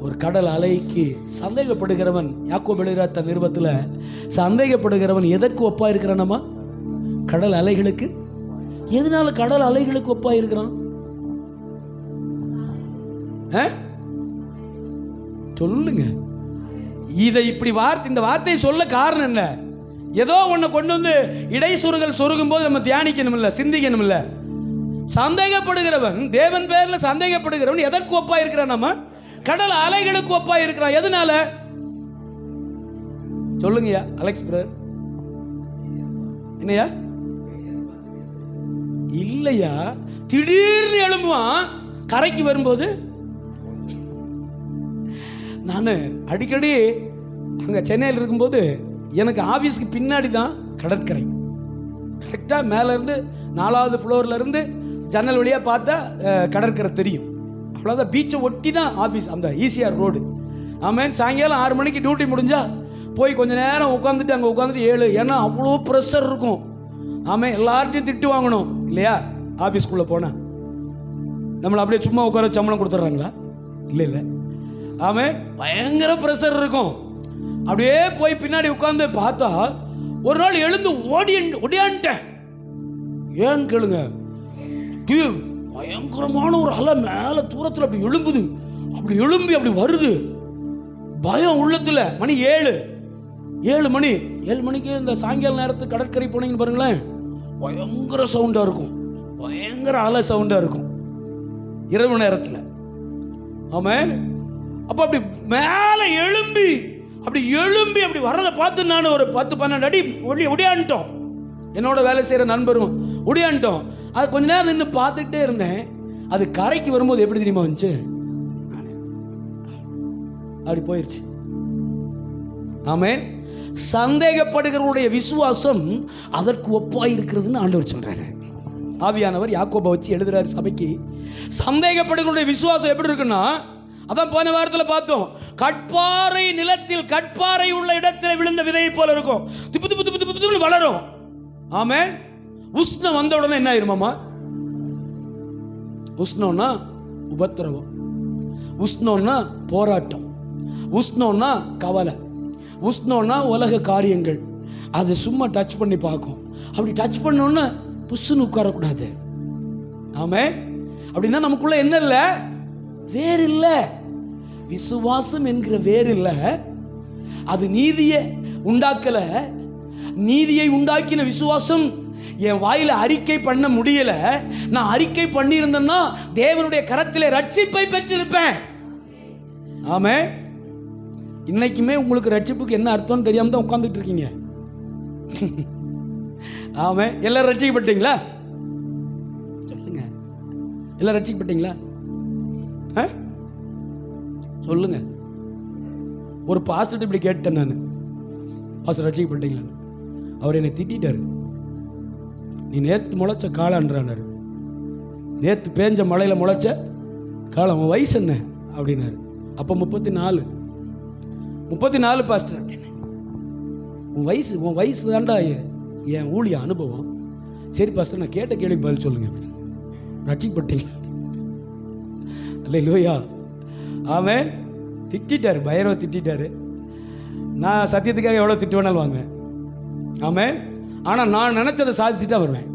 ஒரு கடல் அலைக்கு சந்தேகப்படுகிறவன், யாக்கோபு எழுதுகிறார் தன் நிருபத்தில், சந்தேகப்படுகிறவன் எதற்கு ஒப்பா இருக்கிறானமா? கடல் அலைகளுக்கு. எதனால கடல் அலைகளுக்கு ஒப்பா இருக்கிறான்? சொல்லுங்க. இதை இப்படி இந்த வார்த்தையை சொல்ல காரணம் என்ன? ஏதோ ஒன்று கொண்டு வந்து இடைசுறுகள் சொருகும் போது நம்ம தியானிக்கணும் இல்ல, சிந்திக்கணும் இல்ல. சந்தேகப்படுகிறவன், தேவன் பேர்ல சந்தேகப்படுகிறவன் எதற்கு ஒப்பா இருக்கிறான்? நம்ம கடல் அலைகளுக்கு ஒப்பா இருக்கிறான். எதனால சொல்லுங்கய்யா அலெக்ஸ் பிரதர். என்னையா? இல்லையா, திடீர்னு எழும்புவான் கரைக்கு வரும்போது. நான் அடிக்கடி அங்க சென்னையில் இருக்கும்போது எனக்கு ஆபீஸ்க்கு பின்னாடி தான் கடற்கரை. கரெக்டாக மேலே இருந்து 4வது ஃப்ளோர்ல இருந்து ஜன்னல் வழியாக பார்த்தா கடற்கரை தெரியும். அவ்வளோதான், பீச்சை ஒட்டி தான் ஆஃபீஸ், அந்த ஈசிஆர் ரோடு. ஆமாம். சாயங்காலம் 6 மணிக்கு டியூட்டி முடிஞ்சா போய் கொஞ்சம் நேரம் உட்காந்துட்டு அங்கே உட்காந்துட்டு 7, ஏன்னா அவ்வளோ ப்ரெஷர் இருக்கும். ஆமாம், எல்லார்ட்டையும் திட்டு வாங்கணும் இல்லையா? ஆஃபீஸ்க்குள்ளே போனால் நம்மளை அப்படியே சும்மா உட்கார சம்பளம் கொடுத்துட்றாங்களா? இல்லை இல்லை. ஆமாம், பயங்கர ப்ரெஷர் இருக்கும். அப்படியே போய் பின்னாடி உட்கார்ந்து பார்த்தா ஒரு நாள் எழுந்து ஓடியான்ட்டேன். ஏன்னு கேளுங்க, பயங்கரமான ஒரு அலை மேல தூரத்தில் அப்படி எழும்புது. அப்படி எழும்பி அப்படி வருது. பயம் உள்ளத்துல. மணி 7 மணி. 7 மணிக்கு இந்த சாயங்கால நேரத்துக்கு கடற்கரை போனீங்கன்னு பாருங்களேன், பயங்கர சவுண்டா இருக்கும், பயங்கர அலை சவுண்டா இருக்கும் இரவு நேரத்தில். ஆமாம். அப்ப அப்படி மேல எழும்பி அப்படி வர்றதை பார்த்து நான் ஒரு 10-12 அடி ஒடியான்ட்டோம். என்னோட வேலை செய்கிற நண்பரும் ஒடியான்ட்டோம். அது கொஞ்ச நேரம் நின்று பார்த்துக்கிட்டே இருந்தேன். அது கரைக்கு வரும்போது எப்படி தெரியுமா வந்துச்சு? அப்படி போயிடுச்சு. ஆமென். சந்தேகப்படுகிறவருடைய விசுவாசம் அதற்கு ஒப்பாய் இருக்கிறதுன்னு ஆண்டவர் சொல்றாரு. ஆவியானவர் யாக்கோபை வச்சு எழுதுறாரு சபைக்கு. சந்தேகப்படுகிறவருடைய விசுவாசம் எப்படி இருக்குன்னா, அதான் போன வாரத்தில் பார்த்தோம், கட்பாறை நிலத்தில், கட்பாறை உள்ள இடத்துல விழுந்த விதையை போல இருக்கும். திப்பு திப்பு திப்பு திப்பு திப்பு வளரும். ஆமென். உஷ்ணம் வந்த உடனே என்ன ஆயிருமாமா? உஷ்ணம்னா உபத்திரவம், உஷ்ணம்னா போராட்டம், உஷ்ணம்னா கவலை, உஷ்ணம்னா உலக காரியங்கள். அதை சும்மா டச் பண்ணி பார்க்கும். அப்படி டச் பண்ணோன்னா புஷ்ஷுன்னு உட்காரக்கூடாது. ஆமென். அப்படின்னா நமக்குள்ள என்ன இல்லை? வேறு இல்லை. விசுவாசம் என்கிற வேறு இல்லை. அது நீதியை உண்டாக்கல. நீதியை உண்டாக்கின விசுவாசம் என் வாயில அறிக்கை பண்ண முடியல. நான் அறிக்கை பண்ணியிருந்தேன்னா தேவனுடைய கரத்திலே ரட்சிப்பை பெற்றிருப்பேன். ஆமென். இன்னைக்குமே உங்களுக்கு ரட்சிப்புக்கு என்ன அர்த்தம்னு தெரியாம தான் உட்கார்ந்துட்டு இருக்கீங்க. ஆமென். எல்லாரும் ரட்சிக்கப்பட்டீங்களா? சொல்லுங்க, எல்லாரும் ரட்சிக்கப்பட்டீங்களா? சொல்லுங்க. ஒரு பாஸ்டர் இப்படி கேட்டேன் நான், பாஸ்டர் ரட்சிக்கப்பட்டீங்களான்னு. அவர் என்னை திட்டாரு. நீ நேற்று முளைச்ச காளான்றானாரு, நேற்று பேஞ்ச மழையில் முளைச்ச காலம். உன் வயசு என்ன அப்படின்னாரு. அப்போ 34 பாஸ்டர். உன் வயசு தாண்டா என் ஊழிய அனுபவம். சரி பாஸ்டர், நான் கேட்ட கேள்வி பதில் சொல்லுங்க. ரட்சிக்கப்பட்டீங்களா? அல்லேலூயா. ஆமென். திட்டாரு, பயங்கரமா திட்டாரு. நான் சத்தியத்துக்காக எவ்வளோ திட்டு வேணாலும் வாங்குவேன். ஆமென். ஆனால் நான் நினச்சதை சாதிச்சுட்டு தான் வருவேன்.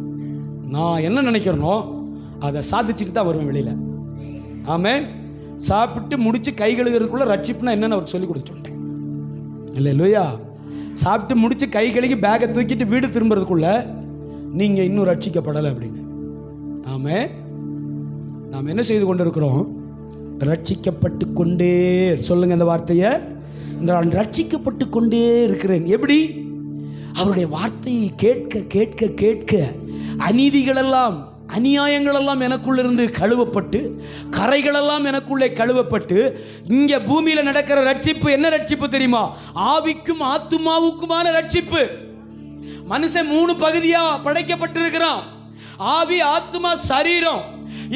நான் என்ன நினைக்கிறேனோ அதை சாதிச்சுட்டு தான் வருவேன் வெளியில். ஆமென். சாப்பிட்டு முடிச்சு கை கழுகுறதுக்குள்ள ரட்சிப்புனா என்னன்னு அவருக்கு சொல்லி கொடுத்துட்டேன். அல்லேலூயா. சாப்பிட்டு முடிச்சு கை கழுகி பேக்கை தூக்கிட்டு வீடு திரும்புறதுக்குள்ள நீங்கள் இன்னும் ரட்சிக்கப்படலை அப்படின்னு. ஆமென். நாம் என்ன செய்து கொண்டு இருக்கிறோம்? ரட்சிக்கப்பட்டு கொண்டே, சொல்லுங்க இந்த வார்த்தையை, நான் ரட்சிக்கப்பட்டு கொண்டே இருக்கிறேன். எப்படி? அவருடைய வார்த்தையை கேட்க கேட்க கேட்க அநீதிகளெல்லாம் அநியாயங்களெல்லாம் எனக்குள்ளிருந்து கழுவப்பட்டு, கரைகளெல்லாம் எனக்குள்ளே கழுவப்பட்டு, இங்கே பூமியில் நடக்கிற ரட்சிப்பு என்ன ரட்சிப்பு தெரியுமா? ஆவிக்கும் ஆத்துமாவுக்குமான ரட்சிப்பு. மனுஷன் 3 பகுதியா படைக்கப்பட்டிருக்கிறான். ஆவி, ஆத்துமா, சரீரம்.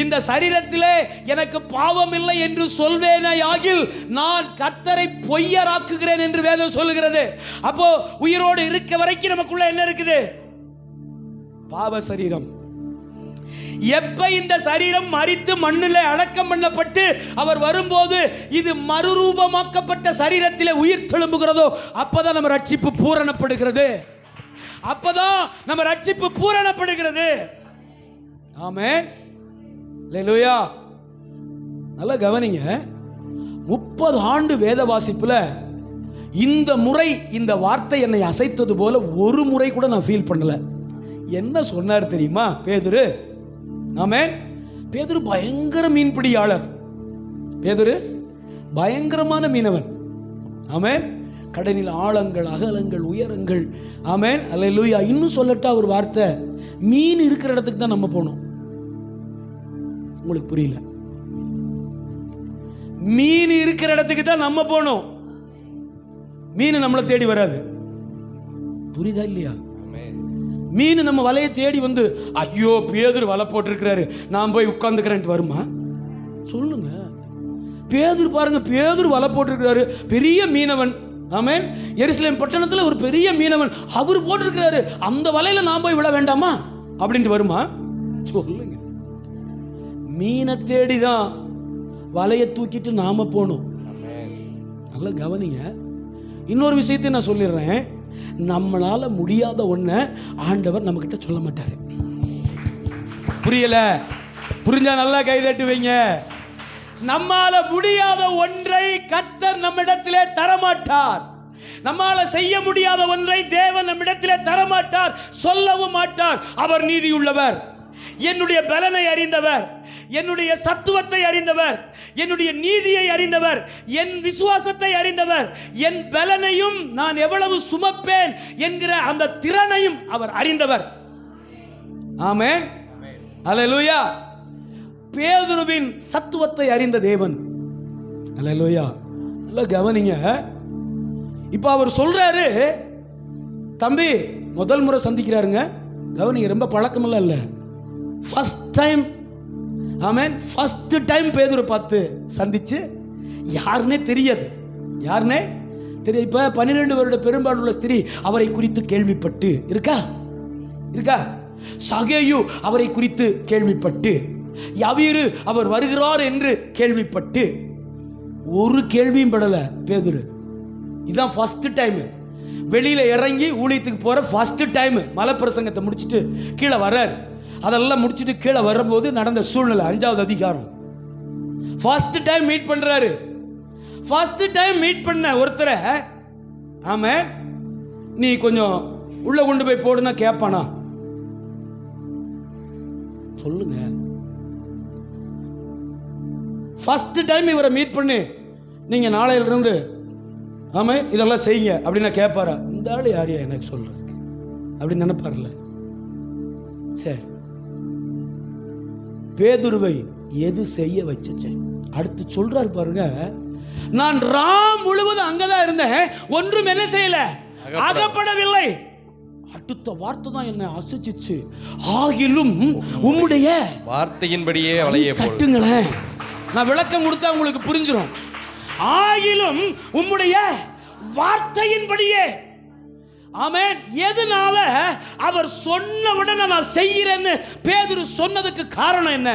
இந்த சரீரத்திலே எனக்கு பாவம் இல்லை என்று சொல்வேனாகில் நான் கர்த்தரை பொய்யராக்குகிறேன் என்று வேதம் சொல்லுகிறது. அப்போ உயிரோடு இருக்க வரைக்கும் நமக்குள்ள என்ன இருக்குது? பாவ சரீரம். எப்ப இந்த சரீரம் மரித்து மண்ணிலே அடக்கம் பண்ணப்பட்டு அவர் வரும்போது இது மறுரூபமாக்கப்பட்ட சரீரத்திலே உயிர் தெழும்புகிறதோ அப்பதான் நம்ம ரட்சிப்பு பூரணப்படுகிறது. அப்பதான் நம்ம ரட்சிப்பு பூரணப்படுகிறது. ஆமென். அல்லேலூயா. நல்லா கவனிங்க. 30 ஆண்டு வேத வாசிப்புல இந்த முறை இந்த வார்த்தை என்னை அசைத்தது போல ஒரு முறை கூட நான் ஃபீல் பண்ணல. என்ன சொன்னார் தெரியுமா பேதுரு? ஆமென். பேதுரு பயங்கர மீன்பிடியாளர். பேதுரு பயங்கரமான மீனவன். ஆமென். கடலில் ஆழங்கள், அகலங்கள், உயரங்கள். ஆமென். அல்லேலூயா. இன்னும் சொல்லட்டா ஒரு வார்த்தை, மீன் இருக்கிற இடத்துக்கு தான் நம்ம போகணும். உங்களுக்கு புரியல? மீன் இருக்கிற இடத்துக்கு தான் நம்ம போகணும். மீன் நம்மளை தேடி வராது. புரியுதா இல்லையா? மீன் நம்ம வலையை தேடி வந்து ஐயோ பேதுரு வலை போட்டிருக்கிறாரு நான் போய் உட்கார்ந்துக்கிறேன்ட்டு வருமா? சொல்லுங்க. பேதுரு பாருங்க, பேதுரு வலை போட்டிருக்கிறாரு, பெரிய மீனவன். ஆமென். எருசலேம் பட்டணத்தில் ஒரு பெரிய மீனவன், அவர் போட்டிருக்கிறாரு, அந்த வலையில நான் போய் விழ வேண்டாமா அப்படின்ட்டு வருமா? சொல்லுங்க. மீனை தேடிதான் வலையை தூக்கிட்டு நாம போகணும். நல்லா கவனிங்க. இன்னொரு விஷயத்தை நான் சொல்லிடுறேன். நம்மளால முடியாத ஒன்றை ஆண்டவர் நம்ம கிட்ட சொல்ல மாட்டாரு. புரியல? புரிஞ்சா நல்லா கை தட்டி வைங்க. நம்மால முடியாத ஒன்றை கர்த்தர் நம்மிடத்திலே தரமாட்டார். நம்மால செய்ய முடியாத ஒன்றை தேவன் நம்மிடத்திலே தரமாட்டார், சொல்லவும் மாட்டார். அவர் நீதியுள்ளவர், என்னுடைய பலனை அறிந்தவர், என்னுடைய சத்துவத்தை அறிந்தவர், என்னுடைய நீதியை அறிந்தவர், என் விசுவாசத்தை அறிந்தவர், என் பலனையும் நான் எவ்வளவு சுமப்பேன் என்கிற அந்த திறனையும் அவர் அறிந்தவர். ஆமென். அல்லேலூயா. பேதுருவின் சத்துவத்தை அறிந்த தேவன். அல்லேலூயா. நல்லா கவனிங்க. இப்போ அவர் சொல்றாரு, தம்பி முதல் முறை சந்திக்கிறாருங்க. கவனிங்க, ரொம்ப பழக்கமெல்லாம் இல்லை, ஃபர்ஸ்ட் டைம். ஆமென். ஃபர்ஸ்ட் டைம் பேதுரு பார்த்து சந்திச்சு யாருன்னே தெரியாது. யாருன்னே தெரியாது. இப்போ 12 வருட பெரும்பாடுள்ள ஸ்திரீ அவரை குறித்து கேள்விப்பட்டு இருக்கா? சகேயு அவரை குறித்து கேள்விப்பட்டு, யவீரு அவர் வருகிறார் என்று கேள்விப்பட்டு, ஒரு கேள்வியும் படல பேதுரு. இதுதான் ஃபர்ஸ்ட் டைம் வெளியில இறங்கி ஊழியத்துக்கு போற ஃபர்ஸ்ட் டைம். மலை பிரசங்கத்தை முடிச்சுட்டு கீழே வர்றார். அதெல்லாம் முடிச்சுட்டு கீழே வரும்போது நடந்த சூழ்நிலை 5வது அதிகாரம். ஃபர்ஸ்ட் டைம் மீட் பண்றாரு. ஃபர்ஸ்ட் டைம் மீட் பண்ண ஒருத்தரை ஆமா நீ கொஞ்சம் உள்ள கொண்டு போய் போடுனா கேட்பானா? சொல்லுங்க. ஃபர்ஸ்ட் டைம் இவரை மீட் பண்ணி நீங்க நாளையில இருந்து ஆமா இதெல்லாம் செய்யுங்க அப்படின்னா கேட்பாரா? இந்த ஆளு யாரையா எனக்கு சொல்றதுக்கு அப்படின்னு நினைப்பார்ல. சரி, பேதுருவை எது செய்ய வச்ச? அடுத்து சொல்றாரு பாருங்க, நான் முழுவதும் அங்கதான் இருந்தேன், ஒன்றும் என்ன செய்யல, அகப்படவில்லை. அடுத்த வார்த்தை தான் என்ன அசைச்சிச்சு. ஆகிலும் உம்முடைய வார்த்தையின்படியே வலையே தட்டுங்களேன். நான் விளக்கம் கொடுத்தா உங்களுக்கு புரிஞ்சிடும். ஆகிலும் உம்முடைய வார்த்தையின்படியே. ஆமென். எதனால அவர் சொன்னவுடனே நான் செய்கிறேன்னு பேதுரு சொன்னதுக்கு காரணம் என்ன?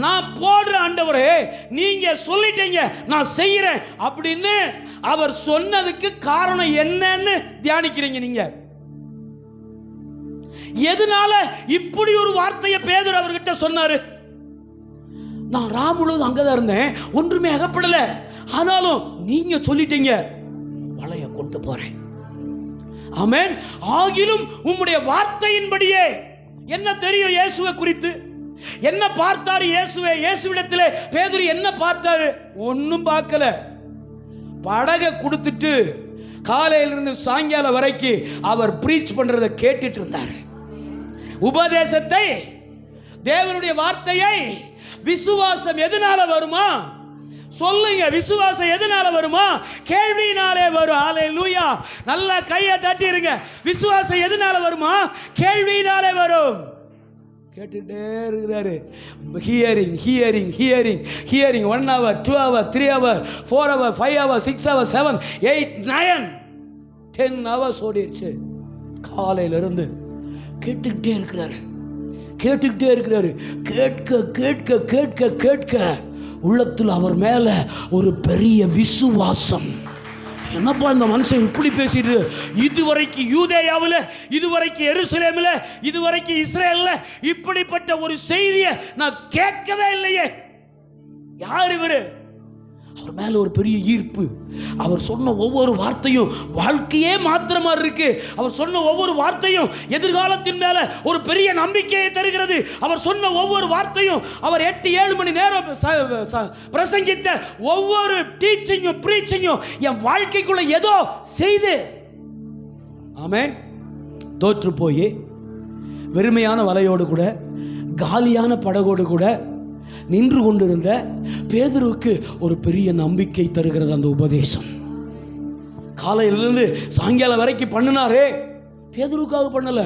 நான் போடுற ஆண்டவரே, நீங்க சொல்லிட்டீங்க நான் செய்கிறேன் அப்படின்னு அவர் சொன்னதுக்கு காரணம் என்னன்னு தியானிக்கிறீங்க நீங்க. எதனால இப்படி ஒரு வார்த்தையை பேதுரு அவர்கிட்ட சொன்னாரு? நான் முழுவதும் அங்கதான் இருந்தேன், ஒன்றுமே அகப்படல, ஆனாலும் நீங்க சொல்லிட்டீங்க, வலைய கொண்டு போறேன். ஆமென். ஆகிலும் உம்முடைய வார்த்தையின்படியே. என்ன தெரியும் இயேசுவை குறித்து? என்ன பார்த்தாரு இயேசுவே? இயேசுவிடத்திலே பேதுரு என்ன பார்த்தாரு? ஒன்னும் பார்க்கல. படகை கொடுத்துட்டு காலையிலிருந்து சாயங்காலம் வரைக்கும் அவர் பிரீச் பண்றதை கேட்டுட்டு இருந்தாரு. உபதேசத்தை, தேவனுடைய வார்த்தையை. விசுவாசம் எதனால வருமா? சொல்லுங்க, விசுவாசம் எதனால வருமா? கேள்வியினாலே வரும். ஹல்லேலூயா. நல்லா கையை தட்டிருங்க. விசுவாசம் எதனால வருமா? கேள்வியினாலே வரும். கேட்டுட்டே இருக்கிறாரு. Hearing hearing hearing hearing. 1 hour 2 hour 3 hour 4 hour 5 hour 6 hour 7 8 9 10 hours ஓடிடுச்சு. காலையில இருந்து கேட்டுக்கிட்டே இருக்கிறாரு, கேட்டுக்கிட்டே இருக்கிறாரு. கேட்க கேட்க கேட்க கேட்க உள்ளத்தில் அவர் மேல ஒரு பெரிய விசுவாசம். என்னப்பா இந்த மனுஷன் இப்படி பேசிட்டு, இதுவரைக்கும் யூதேயாவில், இதுவரைக்கும் எருசலேமில், இதுவரைக்கும் இஸ்ரேல்ல இப்படிப்பட்ட ஒரு செய்தியை நான் கேட்கவே இல்லையே. யார் இவரு? அவர் மேல ஒரு பெரிய ஈர்ப்பு. அவர் சொன்ன ஒவ்வொரு வார்த்தையும் வாழ்க்கையே மாத்திர மாதிரி இருக்கு. அவர் சொன்ன ஒவ்வொரு வார்த்தையும் எதிர்காலத்தின் மேல ஒரு பெரிய நம்பிக்கையை தருகிறது. அவர் சொன்ன ஒவ்வொரு வார்த்தையும், அவர் 8-7 மணி நேரம் பிரசங்கித்த ஒவ்வொரு டீச்சிங்கும் பிரீச்சிங்கும் என் வாழ்க்கைக்குள்ள ஏதோ செய்து. ஆமென். தோற்று போய் வெறுமையான வலையோடு கூட, காலியான படகோடு கூட நின்று கொண்டிருந்த பேதுருவுக்கு ஒரு பெரிய நம்பிக்கை தருகிறது அந்த உபதேசம். காலையிலிருந்து சாயங்காலம் வரைக்கும் பண்ணினாரே, பேதுருவுக்காக பண்ணல.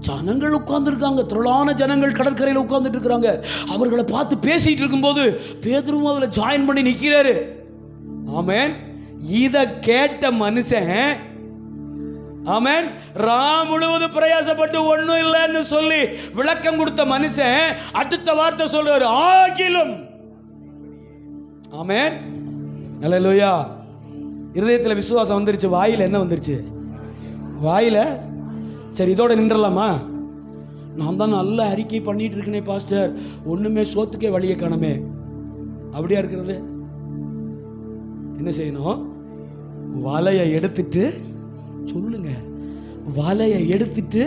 ஜனங்கள் உட்கார்ந்து இருக்காங்க, திரளான ஜனங்கள் கடற்கரையில் உட்கார்ந்துட்டு இருக்கிறாங்க. அவர்களை பார்த்து பேசிட்டு இருக்கும்போது பேதுருவும் அதில் ஜாயின் பண்ணி நிற்கிறாரு. ஆமென். இதை கேட்ட மனுஷன், ஆமென், முழுவதும் பிரயாசப்பட்டு ஒன்றும் இல்லைன்னு சொல்லி விளக்கம் கொடுத்த மனுஷன் அடுத்த வார்த்தை சொல்றாரு, ஆகிலும். ஆமென். அல்லேலூயா. இருதயத்தில் விசுவாசம் வந்துருச்சு. வாயில என்ன வந்துருச்சு? வாயில சரி இதோட நின்றலாமா? நான் தான் நல்ல அறிக்கை பண்ணிட்டு இருக்கேனே பாஸ்டர், ஒண்ணுமே சோத்துக்கே வழியை காணமே. அப்படியா இருக்கிறது? என்ன செய்யணும்? வலையை எடுத்துட்டு சொல்லுங்க, வலையை எடுத்துட்டு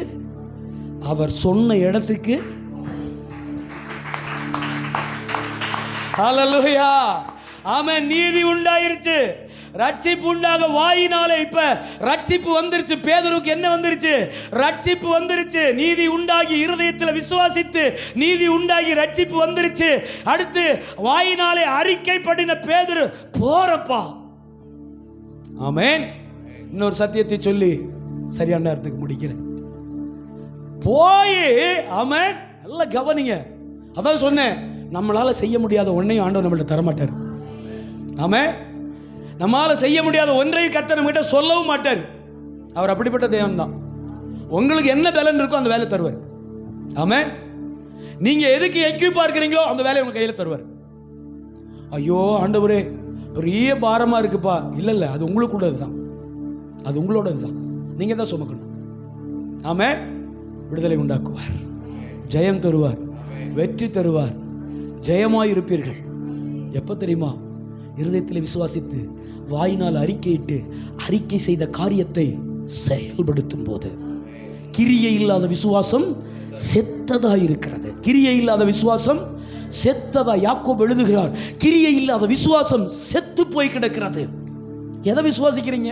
அவர் சொன்ன இடத்துக்கு. ஹல்லேலூயா. ஆமென். நீதி உண்டாயிருச்சு, ரட்சிப்பு உண்டாக வாயினாலே. இப்ப ரட்சிப்பு வந்துருச்சு. பேதுருக்கு என்ன வந்துருச்சு? ரட்சிப்பு வந்துருச்சு. நீதி உண்டாகி இருதயத்தில் விசுவாசித்து நீதி உண்டாகி ரட்சிப்பு வந்துருச்சு. அடுத்து வாயினாலே அறிக்கை பண்ணின பேதுரு போறப்பா. ஆமென். இன்னொரு சத்தியத்தை சொல்லி சரியான நேரத்துக்கு முடிக்கிறேன். போய், ஆமென், நல்லா கவனிங்க. அதான் சொன்னேன், நம்மளால செய்ய முடியாத ஒன்றையும் ஆண்டவர் நம்மள்ட்ட தரமாட்டார். ஆமென். நம்மளால செய்ய முடியாத ஒன்றையும் கர்த்தர் நம்மகிட்ட சொல்லவும் மாட்டார். அவர் அப்படிப்பட்ட தேவன் தான். உங்களுக்கு என்ன பலன் இருக்கோ அந்த வேலை தருவார். ஆமென். நீங்க எதுக்கு எக்யூப்பா இருக்கிறீங்களோ அந்த வேலையை உங்க கையில் தருவார். ஐயோ ஆண்டவரே பெரிய பாரமா இருக்குப்பா, இல்ல, அது உங்களுக்குள்ளது தான், அது உங்களோடது தான், நீங்க தான் சுமக்கணும். ஆமென். விடுதலை உண்டாக்குவார், ஜெயம் தருவார், வெற்றி தருவார், ஜெயமாய் இருப்பீர்கள். எப்ப தெரியுமா? இருதயத்தில் விசுவாசித்து வாயினால் அறிக்கையிட்டு அறிக்கை செய்த காரியத்தை செயல்படுத்தும் போது. கிரியை இல்லாத விசுவாசம் செத்ததா இருக்கிறது. கிரியை இல்லாத விசுவாசம் செத்ததா. யாக்கோபு எழுதுகிறார், கிரியை இல்லாத விசுவாசம் செத்து போய் கிடக்கிறது. எதை விசுவாசிக்கிறீங்க?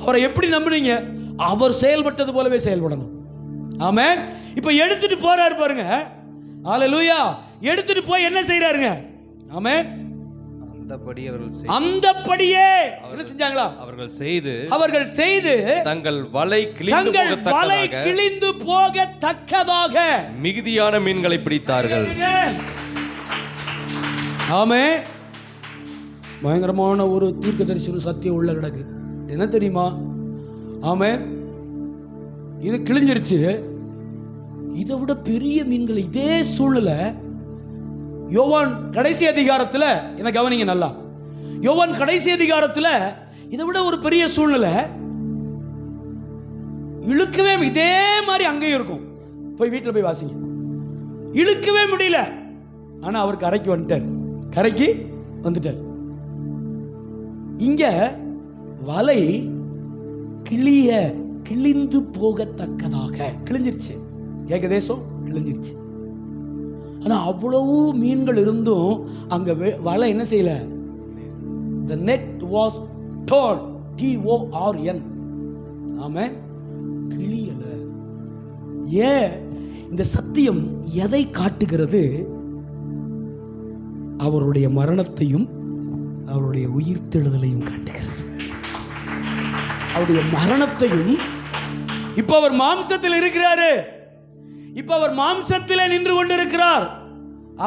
அவரை எப்படி நம்புறீங்க? அவர் செயல்பட்டது போலவே செயல்படணும். ஆமென். இப்ப எடுத்துட்டு போறாரு பாருங்க. ஹல்லேலூயா. எடுத்துட்டு போய் என்ன செய்யறாருங்க? ஆமென். அந்த அந்தப்படியே என்ன செஞ்சாங்களா? அவர்கள் செய்து தங்கள் வலை கிழிந்து போகத்தக்கதாக மிகுதியான மீன்களை பிடித்தார்கள். ஆமே, பயங்கரமான ஒரு தீர்க்க தரிசன சத்தியம் உள்ள கிடக்கு. என்ன தெரியுமா? ஆமே, இது கிழிஞ்சிருச்சு. இதை விட பெரிய மீன்கள் இதே சூழ்நிலை யோவான் கடைசி அதிகாரத்தில், என்ன கவனிங்க நல்லா, யோவான் கடைசி அதிகாரத்தில் இதை விட ஒரு பெரிய சூழ்நிலை இழுக்கவே, இதே மாதிரி அங்கேயும் இருக்கும். போய் வீட்டில் போய் வாசிங்க. இழுக்கவே முடியல. ஆனா அவர் கரைக்கு வந்துட்டார். இங்க வலை கிழிந்து போகத்தக்கதாக கிழிஞ்சிருச்சு. ஏகதேசம் கிழிஞ்சிருச்சு. ஆனா அவ்வளவு மீன்கள் இருந்தும் அங்க வலை என்ன செய்யல? The net was torn, T-O-R-N. ஆமென். கிழியல. ஏன்? இந்த சத்தியம் எதை காட்டுகிறது? அவருடைய மரணத்தையும் அவருடைய உயிர்த்தெழுதலையும் காட்டுகிறது. அவருடைய மரணத்தையும், இப்ப அவர் மாம்சத்தில் இருக்கிறாரு, இப்ப அவர் மாம்சத்திலே நின்று கொண்டிருக்கிறார்.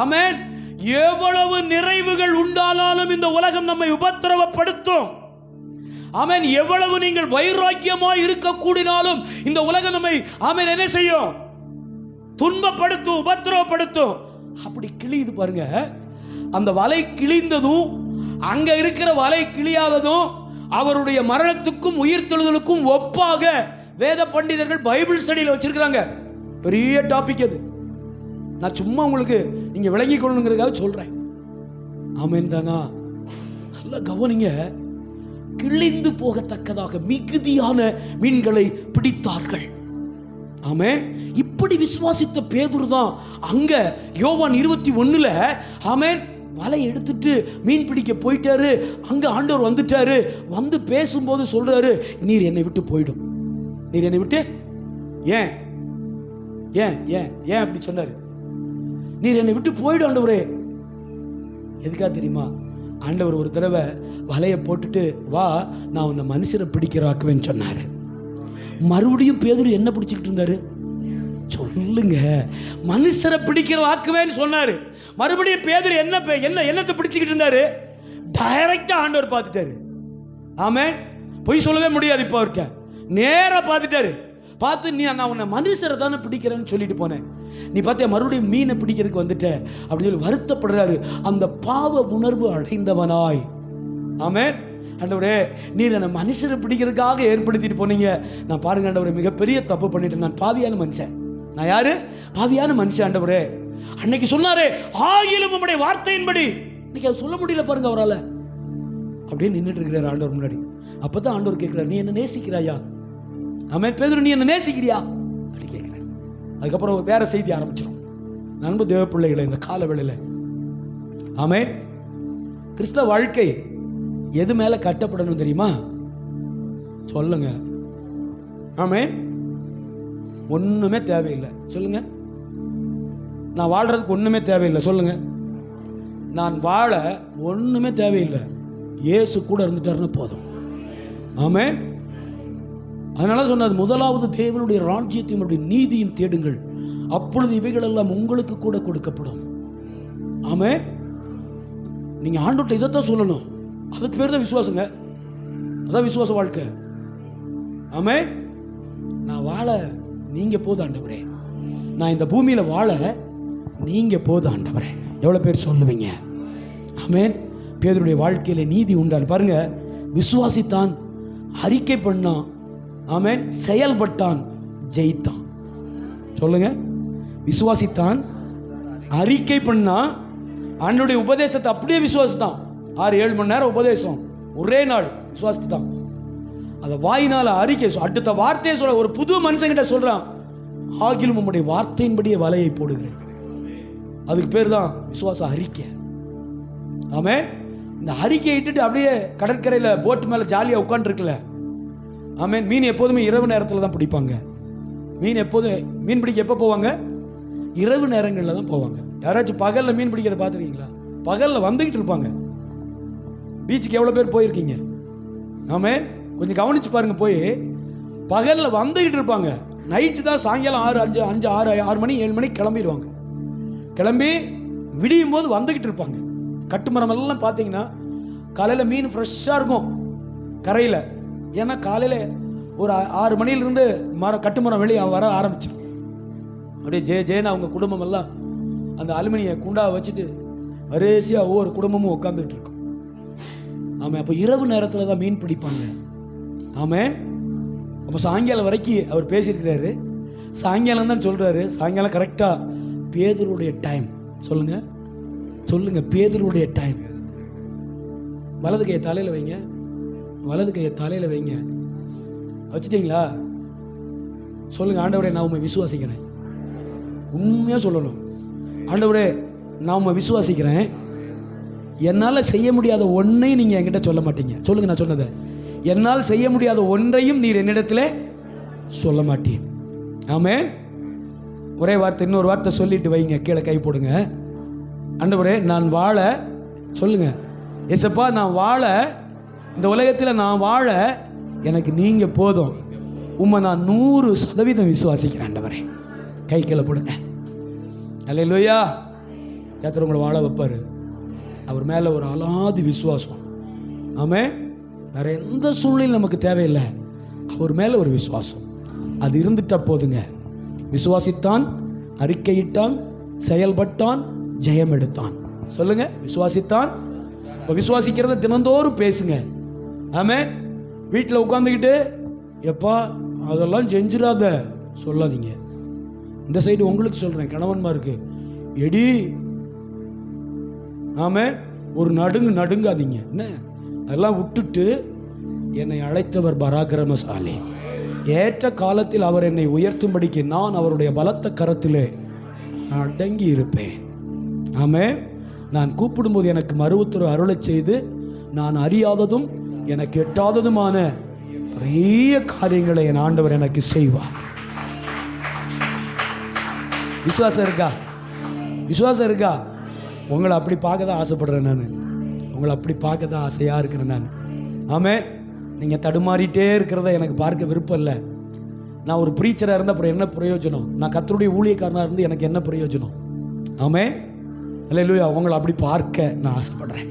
ஆமென். எவ்வளவு நிறைவுகள் உண்டானாலும் இந்த உலகம் நம்மை உபத்திரவப்படுத்தும். ஆமென். எவ்வளவு நீங்கள் வைராக்கியமாய் இருக்க கூடினாலும் இந்த உலகம் நம்மை ஆமென் என்ன செய்யும்? துன்பப்படுத்தும், உபத்திரவப்படுத்தும். அப்படி கிழியுது பாருங்க. அந்த வலை கிழிந்ததும் அங்க இருக்கிற வலை கிழியாததும் அவருடைய மரணத்துக்கும் உயிர்த்தெழுதலுக்கும் ஒப்பாக வேத பண்டிதர்கள் பைபிள் ஸ்டடியில் வச்சிருக்கிறாங்க. பெரிய டாபிக் அது. நான் சும்மா உங்களுக்கு நீங்க விளங்கி கொள்ளணுங்கிறதுக்காக சொல்றேன். ஆமென் தானா? நல்ல கவனிங்க. கிழிந்து போகத்தக்கதாக மிகுதியான மீன்களை பிடித்தார்கள். ஆமென். இப்படி விசுவாசித்த பேதுரு தான் அங்க யோவான் 21ல ஆமென் வலை எடுத்துட்டு மீன் பிடிக்க போயிட்டாரு. அங்க ஆண்டவர் வந்துட்டாரு. வந்து பேசும்போது சொல்றாரு, நீர் என்னை விட்டு போயிடும். நீர் என்னை விட்டு ஏன் ஏன் ஏன் ஏன் அப்படி சொன்னாரு? நீர் என்னை விட்டு போயிடும் ஆண்டவரே. எதுக்கா தெரியுமா? ஆண்டவர் ஒரு தடவை வலையை போட்டுட்டு வா, நான் உன்னை மனுஷரை பிடிக்கிறாக்குவேன்னு சொன்னாரு. மறுபடியும் பேதுரு என்ன பிடிச்சிக்கிட்டு இருந்தாரு? சொல்லுங்க, மனுஷரை பிடிக்கிற வாக்குவேன்னு சொன்னாரு. மறுபடியும் பேதுரு என்னத்தை பிடிச்சிக்கிட்டு இருந்தாரு? டைரக்டா ஆண்டவர் பார்த்துட்டாரு. ஆமென். பொய் சொல்லவே முடியாது. இப்போ அவர்கிட்ட நேரா பார்த்துட்டாரு. பார்த்து, நீ நான் உன்னை மனுஷரை தானே பிடிக்கிறேன்னு சொல்லிட்டு போனேன், நீ பார்த்தியா மறுபடியும் மீனை பிடிக்கிறதுக்கு வந்துட்ட அப்படின்னு சொல்லி வருத்தப்படுறாரு. அந்த பாவ உணர்வு அடைந்தவனாய். ஆமென். ஆண்டவரே, நீர் என்னை மனுஷரை பிடிக்கிறதுக்காக ஏற்படுத்திட்டு போனீங்க. நான் பாருங்க ஆண்டவரே, மிகப்பெரிய தப்பு பண்ணிட்டேன். நான் பாவியான மனுஷன். நான் யாரு? பாவியான மனுஷன் ஆண்டவரே. அன்னைக்கு சொன்னாரே, ஆயிலும் உம்முடைய வார்த்தையின்படி. இன்னைக்கு அதை சொல்ல முடியல பாருங்க அவரால். அப்படியே நின்றுட்டு இருக்கிறார் ஆண்டவர் முன்னாடி. அப்பதான் ஆண்டவர் கேட்கிறார், நீ என்ன நேசிக்கிறாயா? ஆமென். பேதுரு, நீ என்ன நேசிக்கிறியா அப்படி கேட்கிறார். அதுக்கப்புறம் வேற செய்தி ஆரம்பிச்சிடும். நண்பு தேவ பிள்ளைகளை, இந்த கால வேளையில ஆமென், கிறிஸ்தவ வாழ்க்கை எது மேல கட்டப்படணும் தெரியுமா? சொல்லுங்க. ஆமென். ஒண்ணுமே தேவையில்லை. சொல்லுங்க. நான் வாழ்றதுக்கு ஒண்ணுமே தேவையில்லை. சொல்லுங்க. நான் வாழ ஒண்ணுமே தேவையில்லை. இயேசு கூட இருந்துட்டாருன்னு போதும். ஆமென். அதனால சொன்னது, முதலாவது தேவனுடைய ராஜ்யத்தையும் அவருடைய நீதியும் தேடுங்கள், அப்பொழுது இவைகள் எல்லாம் உங்களுக்கு கூட கொடுக்கப்படும். ஆமென். நீங்க ஆண்டவர்ட்ட இதைத்தான் சொல்லணும். அதுக்கு பேர் தான் விசுவாசங்க. அதான் விசுவாச வாழ்க்கை. ஆமென். நான் வாழ நீங்க போது ஆண்டவரே, நான் இந்த பூமியில வாழ நீங்க போது ஆண்டவரே. எவ்வளவு பேர் சொல்லுவீங்க? ஆமென். பேதுருடைய வாழ்க்கையில நீதி உண்டான் பாருங்க. விசுவாசித்தான், அறிக்கை பண்ணான். ஆமென். செயல்பட்டான், ஜெயித்தான். சொல்லுங்க. விசுவாசித்தான், அறிக்கை பண்ணான், ஆண்டவருடைய உபதேசத்தை அப்படியே விசுவாசித்தான். 6-7 மணி நேரம் உபதேசம் ஒரே நாள் விசுவாசித்தான். அதை வாயினால அறிக்கை, அடுத்த வார்த்தையை சொல்ல ஒரு புது மனுஷங்கிட்ட சொல்றான், ஆகிலும் உம்முடைய வார்த்தையின்படியே வலையை போடுகிறேன். அதுக்கு பேர் தான் விசுவாச அறிக்கை. ஆமென். இந்த அறிக்கையை இட்டுட்டு அப்படியே கடற்கரையில் போட்டு மேலே ஜாலியாக உட்காந்துருக்கல. ஆமென். மீன் எப்போதுமே இரவு நேரத்தில் தான் பிடிப்பாங்க. மீன் பிடிக்க எப்போ போவாங்க? இரவு நேரங்களில் தான் போவாங்க. யாராச்சும் பகலில் மீன் பிடிக்கிறத பார்த்துருக்கீங்களா? பகலில் வந்துக்கிட்டு இருப்பாங்க. பீச்சுக்கு எவ்வளோ பேர் போயிருக்கீங்க? ஆமென். கொஞ்சம் கவனிச்சு பாருங்க. போய் பகலில் வந்துக்கிட்டு இருப்பாங்க, நைட்டு தான் சாயங்காலம் 6 மணி 7 மணிக்கு கிளம்பிடுவாங்க. கிளம்பி விடியும் போது வந்துக்கிட்டு இருப்பாங்க. கட்டுமரம் எல்லாம் பார்த்தீங்கன்னா காலையில் மீன் ஃப்ரெஷ்ஷாக இருக்கும் கரையில். ஏன்னா காலையில் ஒரு 6 மணிலிருந்து கட்டுமரம் வெளியே வர ஆரம்பிச்சிடும். அப்படியே ஜேன்னு அவங்க குடும்பம் எல்லாம் அந்த அலுமினிய குண்டாவை வச்சுட்டு வரிசையாக ஒவ்வொரு குடும்பமும் உட்காந்துட்டு இருக்கும். ஆமாம். அப்போ இரவு நேரத்தில் தான் மீன் பிடிப்பாங்க. ஆமாம். அப்போ சாயங்காலம் வரைக்கும் அவர் பேசியிருக்கிறாரு. சாயங்காலம் தான் சொல்கிறாரு. சாயங்காலம் கரெக்டாக பேதுருடைய டைம். சொல்லுங்க பேதுருடைய டைம். வலது கையை தலையில் வைங்க, வலது கையை தலையில் வைங்க. வச்சுட்டீங்களா? சொல்லுங்க, ஆண்டவரே நான் உண்மை விசுவாசிக்கிறேன். உண்மையாக சொல்லணும், ஆண்டவரே நான் உண்மை விசுவாசிக்கிறேன். என்னால் செய்ய முடியாத ஒன்றையும் நீங்கள் என்கிட்ட சொல்ல மாட்டீங்க. சொல்லுங்க, நான் சொன்னதை. என்னால் செய்ய முடியாத ஒன்றையும் நீர் என்னிடத்துல சொல்ல மாட்டீங்க. ஆமென். ஒரே வார்த்தை, இன்னொரு வார்த்தை சொல்லிட்டு வைங்க, கீழே கை போடுங்க. ஆண்டவரே நான் வாழ, சொல்லுங்க ஏசப்பா, நான் வாழ, இந்த உலகத்தில் நான் வாழ எனக்கு நீங்கள் போதும். உம்மை நான் 100% விசுவாசிக்கிறேன். ஆண்டவரே கை கீழே போடுங்க. அல்லேலூயா. கர்த்தர் உங்களை வாழ வைப்பார். அவர் மேலே ஒரு அலாதி விசுவாசம். ஆமென். வேற எந்த சூழ்நிலையும் நமக்கு தேவையில்லை, அவர் மேலே ஒரு விசுவாசம் அது இருந்துட்டா போதுங்க. விசுவாசித்தான், அறிக்கையிட்டான், செயல்பட்டான், ஜெயம் எடுத்தான். சொல்லுங்க, விசுவாசித்தான். இப்போ விசுவாசிக்கிறத தினந்தோறும் பேசுங்க. ஆமென். வீட்டில் உட்காந்துக்கிட்டு எப்பா அதெல்லாம் செஞ்சிடாத சொல்லாதீங்க. இந்த சைடு உங்களுக்கு சொல்கிறேன், கணவன்மாருக்கு எடி. ஆமென். ஒரு நடுங்காதீங்க. என்ன அதெல்லாம் விட்டுட்டு, என்னை அழைத்தவர் பராக்கிரமசாலி, ஏற்ற காலத்தில் அவர் என்னை உயர்த்தும்படிக்கு நான் அவருடைய பலத்த கரத்திலே அடங்கி இருப்பேன். ஆமென். நான் கூப்பிடும்போது எனக்கு மறுவுத்தர அருளச் செய்து நான் அறியாததும் எனக்கு எட்டாததுமான பெரிய காரியங்களை என் ஆண்டவர் எனக்கு செய்வார். விசுவாசம் இருக்கா? விசுவாசம் இருக்கா? உங்களை அப்படி பார்க்க தான் ஆசைப்படுறேன் நான். உங்களை அப்படி பார்க்க தான் ஆசையாக இருக்கிறேன் நான். ஆமென். நீங்கள் தடுமாறிட்டே இருக்கிறத எனக்கு பார்க்க விருப்பம் இல்லை. நான் ஒரு ப்ரீச்சராக இருந்தால் அப்புறம் என்ன பிரயோஜனம்? நான் கர்த்தருடைய ஊழியக்காரனாக இருந்து எனக்கு என்ன பிரயோஜனம்? ஆமென். அல்லேலூயா. உங்களை அப்படி பார்க்க நான் ஆசைப்படுறேன்.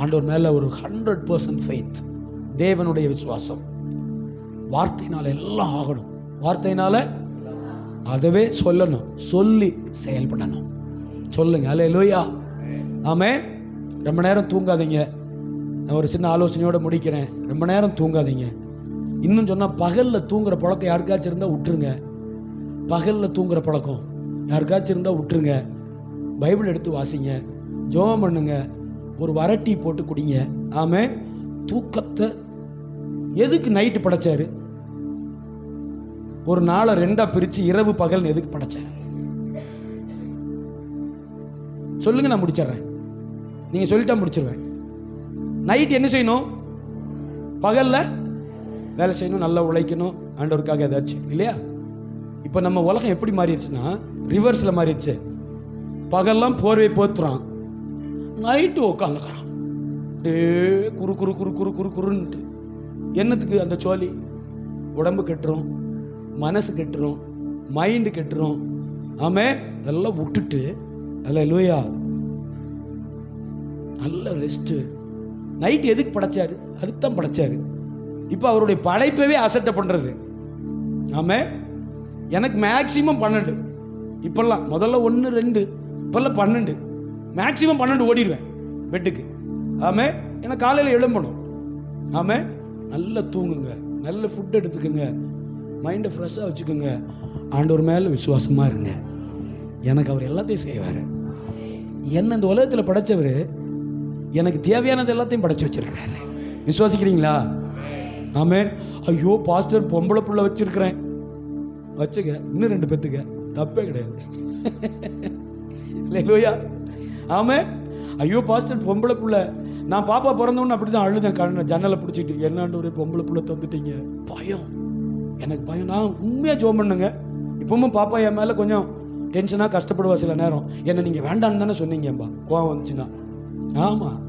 ஆண்டவர் மேலே ஒரு 100% ஃபெய்த், தேவனுடைய விசுவாசம். வார்த்தையினால் எல்லாம் ஆகணும். வார்த்தையினால் அதவே சொல்லணும், சொல்லி செயல்படணும். சொல்லுங்க அல்லேலூயா. ஆமென். ரொம்ப நேரம் தூங்காதீங்க. நான் ஒரு சின்ன ஆலோசனையோடு முடிக்கிறேன். ரொம்ப நேரம் தூங்காதீங்க. இன்னும் சொன்னால் பகலில் தூங்குற பழக்கம் யாருக்காச்சும் இருந்தால் விட்டுருங்க. பகலில் தூங்குற பழக்கம் யாருக்காச்சும் இருந்தால் விட்டுருங்க. பைபிள் எடுத்து வாசிங்க, ஜெபம் பண்ணுங்க, ஒரு வரட்டி போட்டு குடிங்க. ஆமென். தூக்கத்தை எதுக்கு நைட்டு படைச்சாரு? ஒரு நாளை 2ஆ பிரித்து இரவு பகல் எதுக்கு படைச்சாரு? சொல்லுங்க, நான் முடிச்சிடுறேன். நீங்கள் சொல்லிட்டா முடிச்சிருவேன். நைட் என்ன செய்யணும்? பகலில் வேலை செய்யணும், நல்லா உழைக்கணும், ஆண்டவருக்காக ஏதாச்சும் இல்லையா? இப்போ நம்ம உலகம் எப்படி மாறிடுச்சுன்னா ரிவர்ஸில் மாறிடுச்சு. பகல்லாம் போர்வை போத்துறான், நைட்டு உட்காந்துக்கிறான் டே குறு குறு குறு குறு குறு குறுன்ட்டு. என்னத்துக்கு அந்த சோழி? உடம்பு கெட்டுரும், மனசு கெட்டுரும், மைண்டு கெட்டுரும். ஆமே. அதெல்லாம் விட்டுட்டு அல்லேலூயா நல்ல ரெஸ்ட்டு. நைட்டு எதுக்கு படைச்சாரு? அதுதான் படைச்சாரு. இப்போ அவருடைய படைப்பவே அசட்டை பண்ணுறது. ஆமே. எனக்கு மேக்சிமம் 12. இப்போல்லாம் முதல்ல 1 2, இப்போல்லாம் 12, மேக்சிமம் 12 ஓடிடுவேன் பெட்டுக்கு. ஆமே. ஏன்னா காலையில் எழும்பணும். ஆமே. நல்லா தூங்குங்க, நல்ல ஃபுட் எடுத்துக்கோங்க, மைண்டை ஃப்ரெஷ்ஷாக வச்சுக்கோங்க. ஆண்டவர் மேலே விசுவாசமாக இருங்க. எனக்கு அவர் எல்லாத்தையும் செய்வார். என்ன இந்த உலகத்தில் படைச்சவர் எனக்கு தேவையானது எல்லாத்தையும் படைச்சு வச்சிருக்கிறாரு. விசுவாசிக்கிறீங்களா? ஆமே. ஐயோ பாஸ்டர் பொம்பளை புள்ள வச்சிருக்கிறேன், வச்சுக்க, இன்னும் 2 பெத்துக்க, தப்பே கிடையாது. அல்லேலூயா. ஆமே. ஐயோ பாஸ்டர் பொம்பளை புள்ள, நான் பாப்பா பிறந்தோன்னு அப்படி தான் அழுதேன், ஜன்னலை பிடிச்சிட்டு, என்னாண்டு ஒரு பொம்பளை புள்ள தந்துட்டீங்க. பயம், எனக்கு பயம். நான் உண்மையாக ஜோம் பண்ணுங்க. இப்பவும் பாப்பா என் மேலே கொஞ்சம் டென்ஷனாக கஷ்டப்படுவா சில நேரம். என்னை நீங்கள் வேண்டான்னு தானே சொன்னீங்கப்பா, கோவம் வந்துச்சுன்னா. ஆமாம்,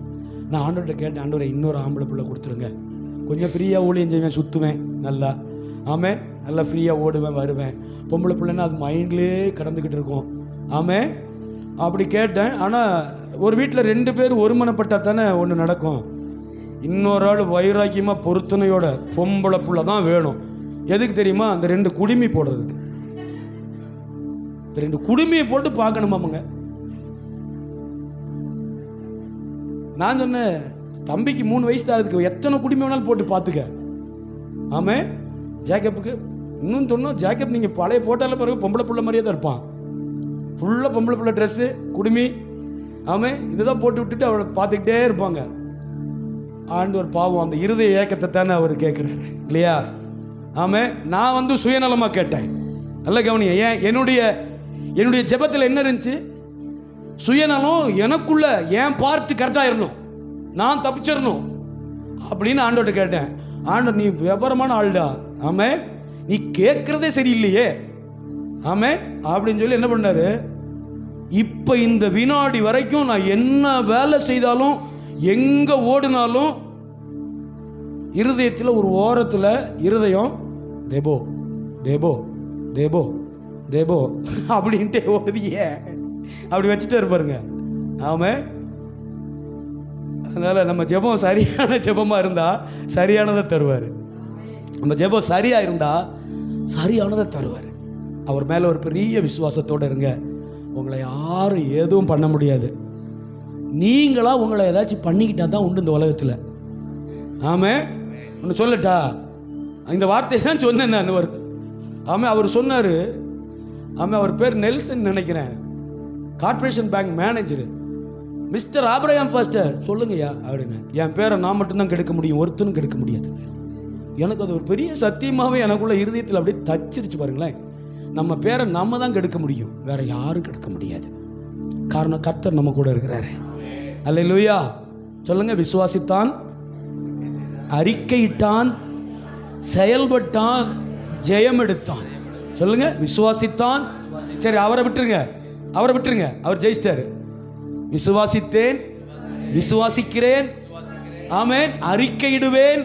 நான் ஆண்டவர்கிட்ட கேட்டேன், ஆண்டவரை இன்னொரு ஆம்பளை பிள்ளை கொடுத்துருங்க, கொஞ்சம் ஃப்ரீயாக ஊழியம் செய்வேன், சுற்றுவேன் நல்லா, ஆமே, நல்லா ஃப்ரீயாக ஓடுவேன் வருவேன். பொம்பளை பிள்ளைன்னா அது மைண்ட்லேயே கடந்துக்கிட்டு இருக்கும். ஆமே, அப்படி கேட்டேன். ஆனால் ஒரு வீட்டில் 2 பேர் ஒருமனப்பட்டால் தானே ஒன்று நடக்கும். இன்னொரு ஆள் வைராக்கியமாக பொருத்தனையோட பொம்பளை பிள்ளை தான் வேணும். எதுக்கு தெரியுமா? அந்த 2 குடுமி போடுறதுக்கு. 2 குடுமியை போட்டு பார்க்கணுமாமுங்க. நான் சொன்னேன், தம்பிக்கு 3 வயசு தான், அதுக்கு எத்தனை குடுமி வேணாலும் போட்டு பார்த்துக்க. ஆமே, ஜேக்கப்புக்கு இன்னும் சொன்னோம், ஜேக்கப் நீங்கள் பழைய போட்டால பிறகு பொம்பளை பிள்ளை மாதிரியே தான் இருப்பான். ஃபுல்லாக பொம்பளை பிள்ளை ட்ரெஸ்ஸு, குடுமி, ஆமே, இதுதான் போட்டு விட்டுட்டு அவளை பார்த்துக்கிட்டே இருப்பாங்க. ஆண்டவர் பாவம் அந்த இருதய ஏக்கத்தை தானே அவர் கேட்குறாரு இல்லையா? ஆமே, நான் சுயநலமாக கேட்டேன். நல்ல கவனிங்க. ஏன் என்னுடைய ஜெபத்தில் என்ன இருந்துச்சு? சுயநலம், எனக்குள்ள என் பார்ட்டு கரெக்டாக இருக்கணும், நான் தப்பிச்சிடணும் அப்படின்னு ஆண்டவர்கிட்ட கேட்டேன். ஆண்டவர், நீ விவரமான ஆள்டா, ஆமே, நீ கேட்கறதே சரியில்லையே, ஆமே அப்படின்னு சொல்லி என்ன பண்ணாரு, இப்போ இந்த வினாடி வரைக்கும் நான் என்ன வேலை செய்தாலும் எங்க ஓடினாலும் இருதயத்தில் ஒரு ஓரத்தில் இருதயம் தேபோ தேபோ தேபோ தேபோ அப்படின்ட்டு ஓடுதியே, அப்படி வச்சுட்டே இருப்பாருங்க. ஆமே, அதனால நம்ம ஜெபம் சரியான ஜெபமாக இருந்தால் சரியானதை தருவார். நம்ம ஜெபம் சரியாக இருந்தால் சரியானதை தருவார். அவர் மேலே ஒரு பெரிய விசுவாசத்தோடு இருங்க. உங்களை யாரும் எதுவும் பண்ண முடியாது. நீங்களா உங்களை ஏதாச்சும் பண்ணிக்கிட்டா தான் உண்டு இந்த உலகத்தில். ஆமே, ஒன்று சொல்லட்டா, இந்த வார்த்தையை தான் சொன்னேன் நான். ஆமே, அவர் சொன்னார். ஆமே, அவர் பேர் நெல்சன் நினைக்கிறேன், corporation bank manager. Mister Abraham Foster சொல்லுங்கய்யா அப்படின்னு. என் பேரை நான் மட்டும்தான் கெடுக்க முடியும், ஒருத்தனும் கெடுக்க முடியாது. எனக்கு அது ஒரு பெரிய சத்தியமாகவே எனக்குள்ள இருதயத்தில் அப்படியே தச்சிருச்சு பாருங்களேன். நம்ம பேரை நம்ம தான் கெடுக்க முடியும், வேற யாரும் கெடுக்க முடியாது. காரணம் கர்த்தர் நம்ம கூட இருக்கிறாரு. அல்லேலூயா சொல்லுங்க. விசுவாசித்தான், அறிக்கையிட்டான், செயல்பட்டான், ஜெயம் எடுத்தான். சொல்லுங்க, விசுவாசித்தான். சரி, அவரை விட்டுருங்க, அவர் ஜெயிச்சிட்டாரு. விசுவாசித்தேன், விசுவாசிக்கிறேன், ஆமென், அறிக்கையிடுவேன்,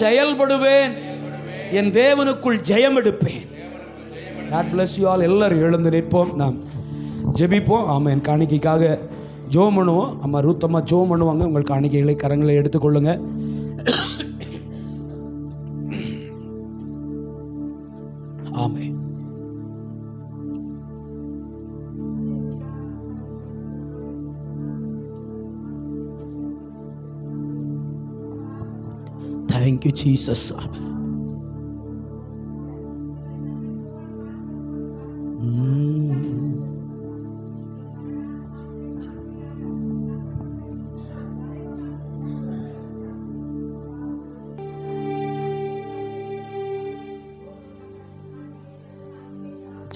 செயல்படுவேன், என் தேவனுக்குள் ஜெயம் எடுப்பேன். God bless you all. எல்லாரும் எழுந்து நிற்போம், நாம் ஜெபிப்போம். ஆமென். காணிக்கைக்காக ஜெபம் பண்ணுவோம். அம்மா ரூத்தம்மா ஜெபம் பண்ணுவாங்க. உங்கள் காணிக்கைகளை கரங்களை எடுத்துக்கொள்ளுங்க. ஆமென். Thank you, Jesus.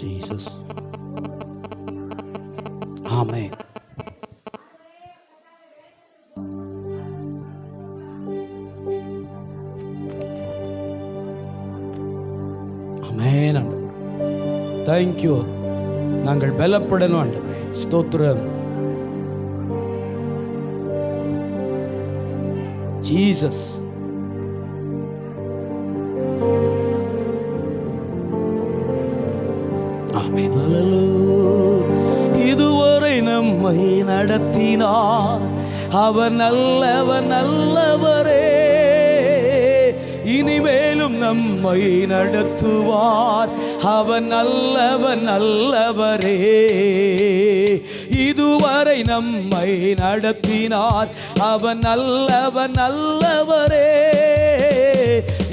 Jesus. Amen. Amen. Thank you. நாங்கள் பலப்படணும் ஆண்டவரே. ஸ்தோத்திரம். ஜீசஸ். ஆமென். இதுவரை நம்மை நடத்தினார் அவர் நல்லவர், நல்லவரே. இனிமேலும் நம்மை நடத்துவார் அவர் நல்லவர், நல்லவரே. இதுவரை நம்மை நடத்தினார் அவர் நல்லவர், நல்லவரே.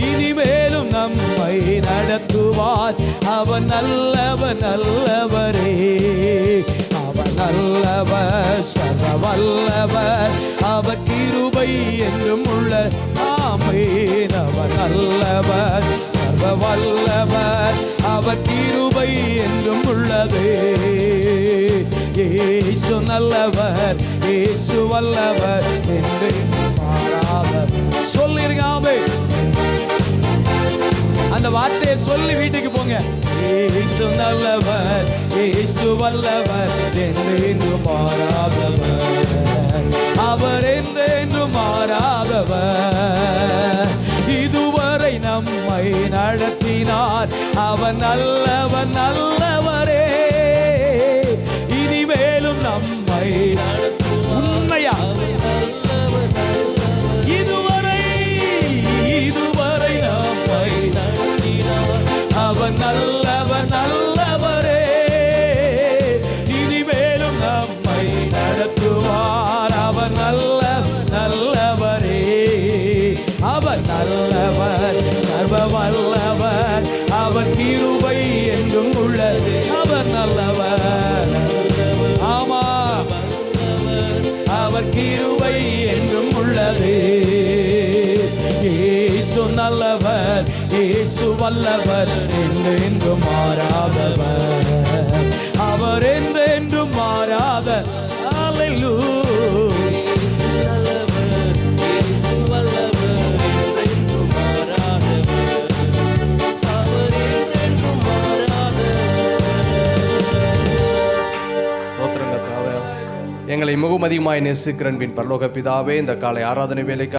இனிமேலும் நம்மை நடத்துவார் அவர் நல்லவர், நல்லவரே. அவர் நல்லவர், சர்வ வல்லவர், அவர் கிருபை என்றும் உள்ள. ஆமென். அவர் நல்லவர், சர்வ வல்லவர், அவர் கிருபை என்றும் உள்ளது. இயேசு நல்லவர், இயேசு வல்லவர் என்று மாறாதவர். சொல்லிருங்க. ஆமென். அந்த வார்த்தையை சொல்லி வீட்டுக்கு போங்க. இயேசு நல்லவர், இயேசு வல்லவர் என்று மாறாதவர், அவர் என்றே நல்லவர், இதுவரை நம்மை நடத்தினார். அவர் நல்லவர், நல்லவரே, இனிமேலும் நம்மை உண்மையா இதுவரை நம்மை அவர் நல்லவர், நல்லவரே, இனிமேலும் நம்மை நடத்துவார். அவர் நல்லவரே, அவர் நல்லவர், சர்வ வல்லவர், அவர் கிருபை என்றும் உள்ளது. அவர் நல்லவர், ஆமா, அவர் கிருபை என்றும் உள்ளது. இயேசு நல்லவர், இயேசு வல்லவர், என்றென்றும் மாறாதவர், அவர் என்றென்றும் மாறாத. அல்லேலூயா. எங்களை மிகவும் அதிகமாய் நேசிக்கிற அன்பின் பரலோக பிதாவே, இந்த காலை ஆராதனை வேலைக்கு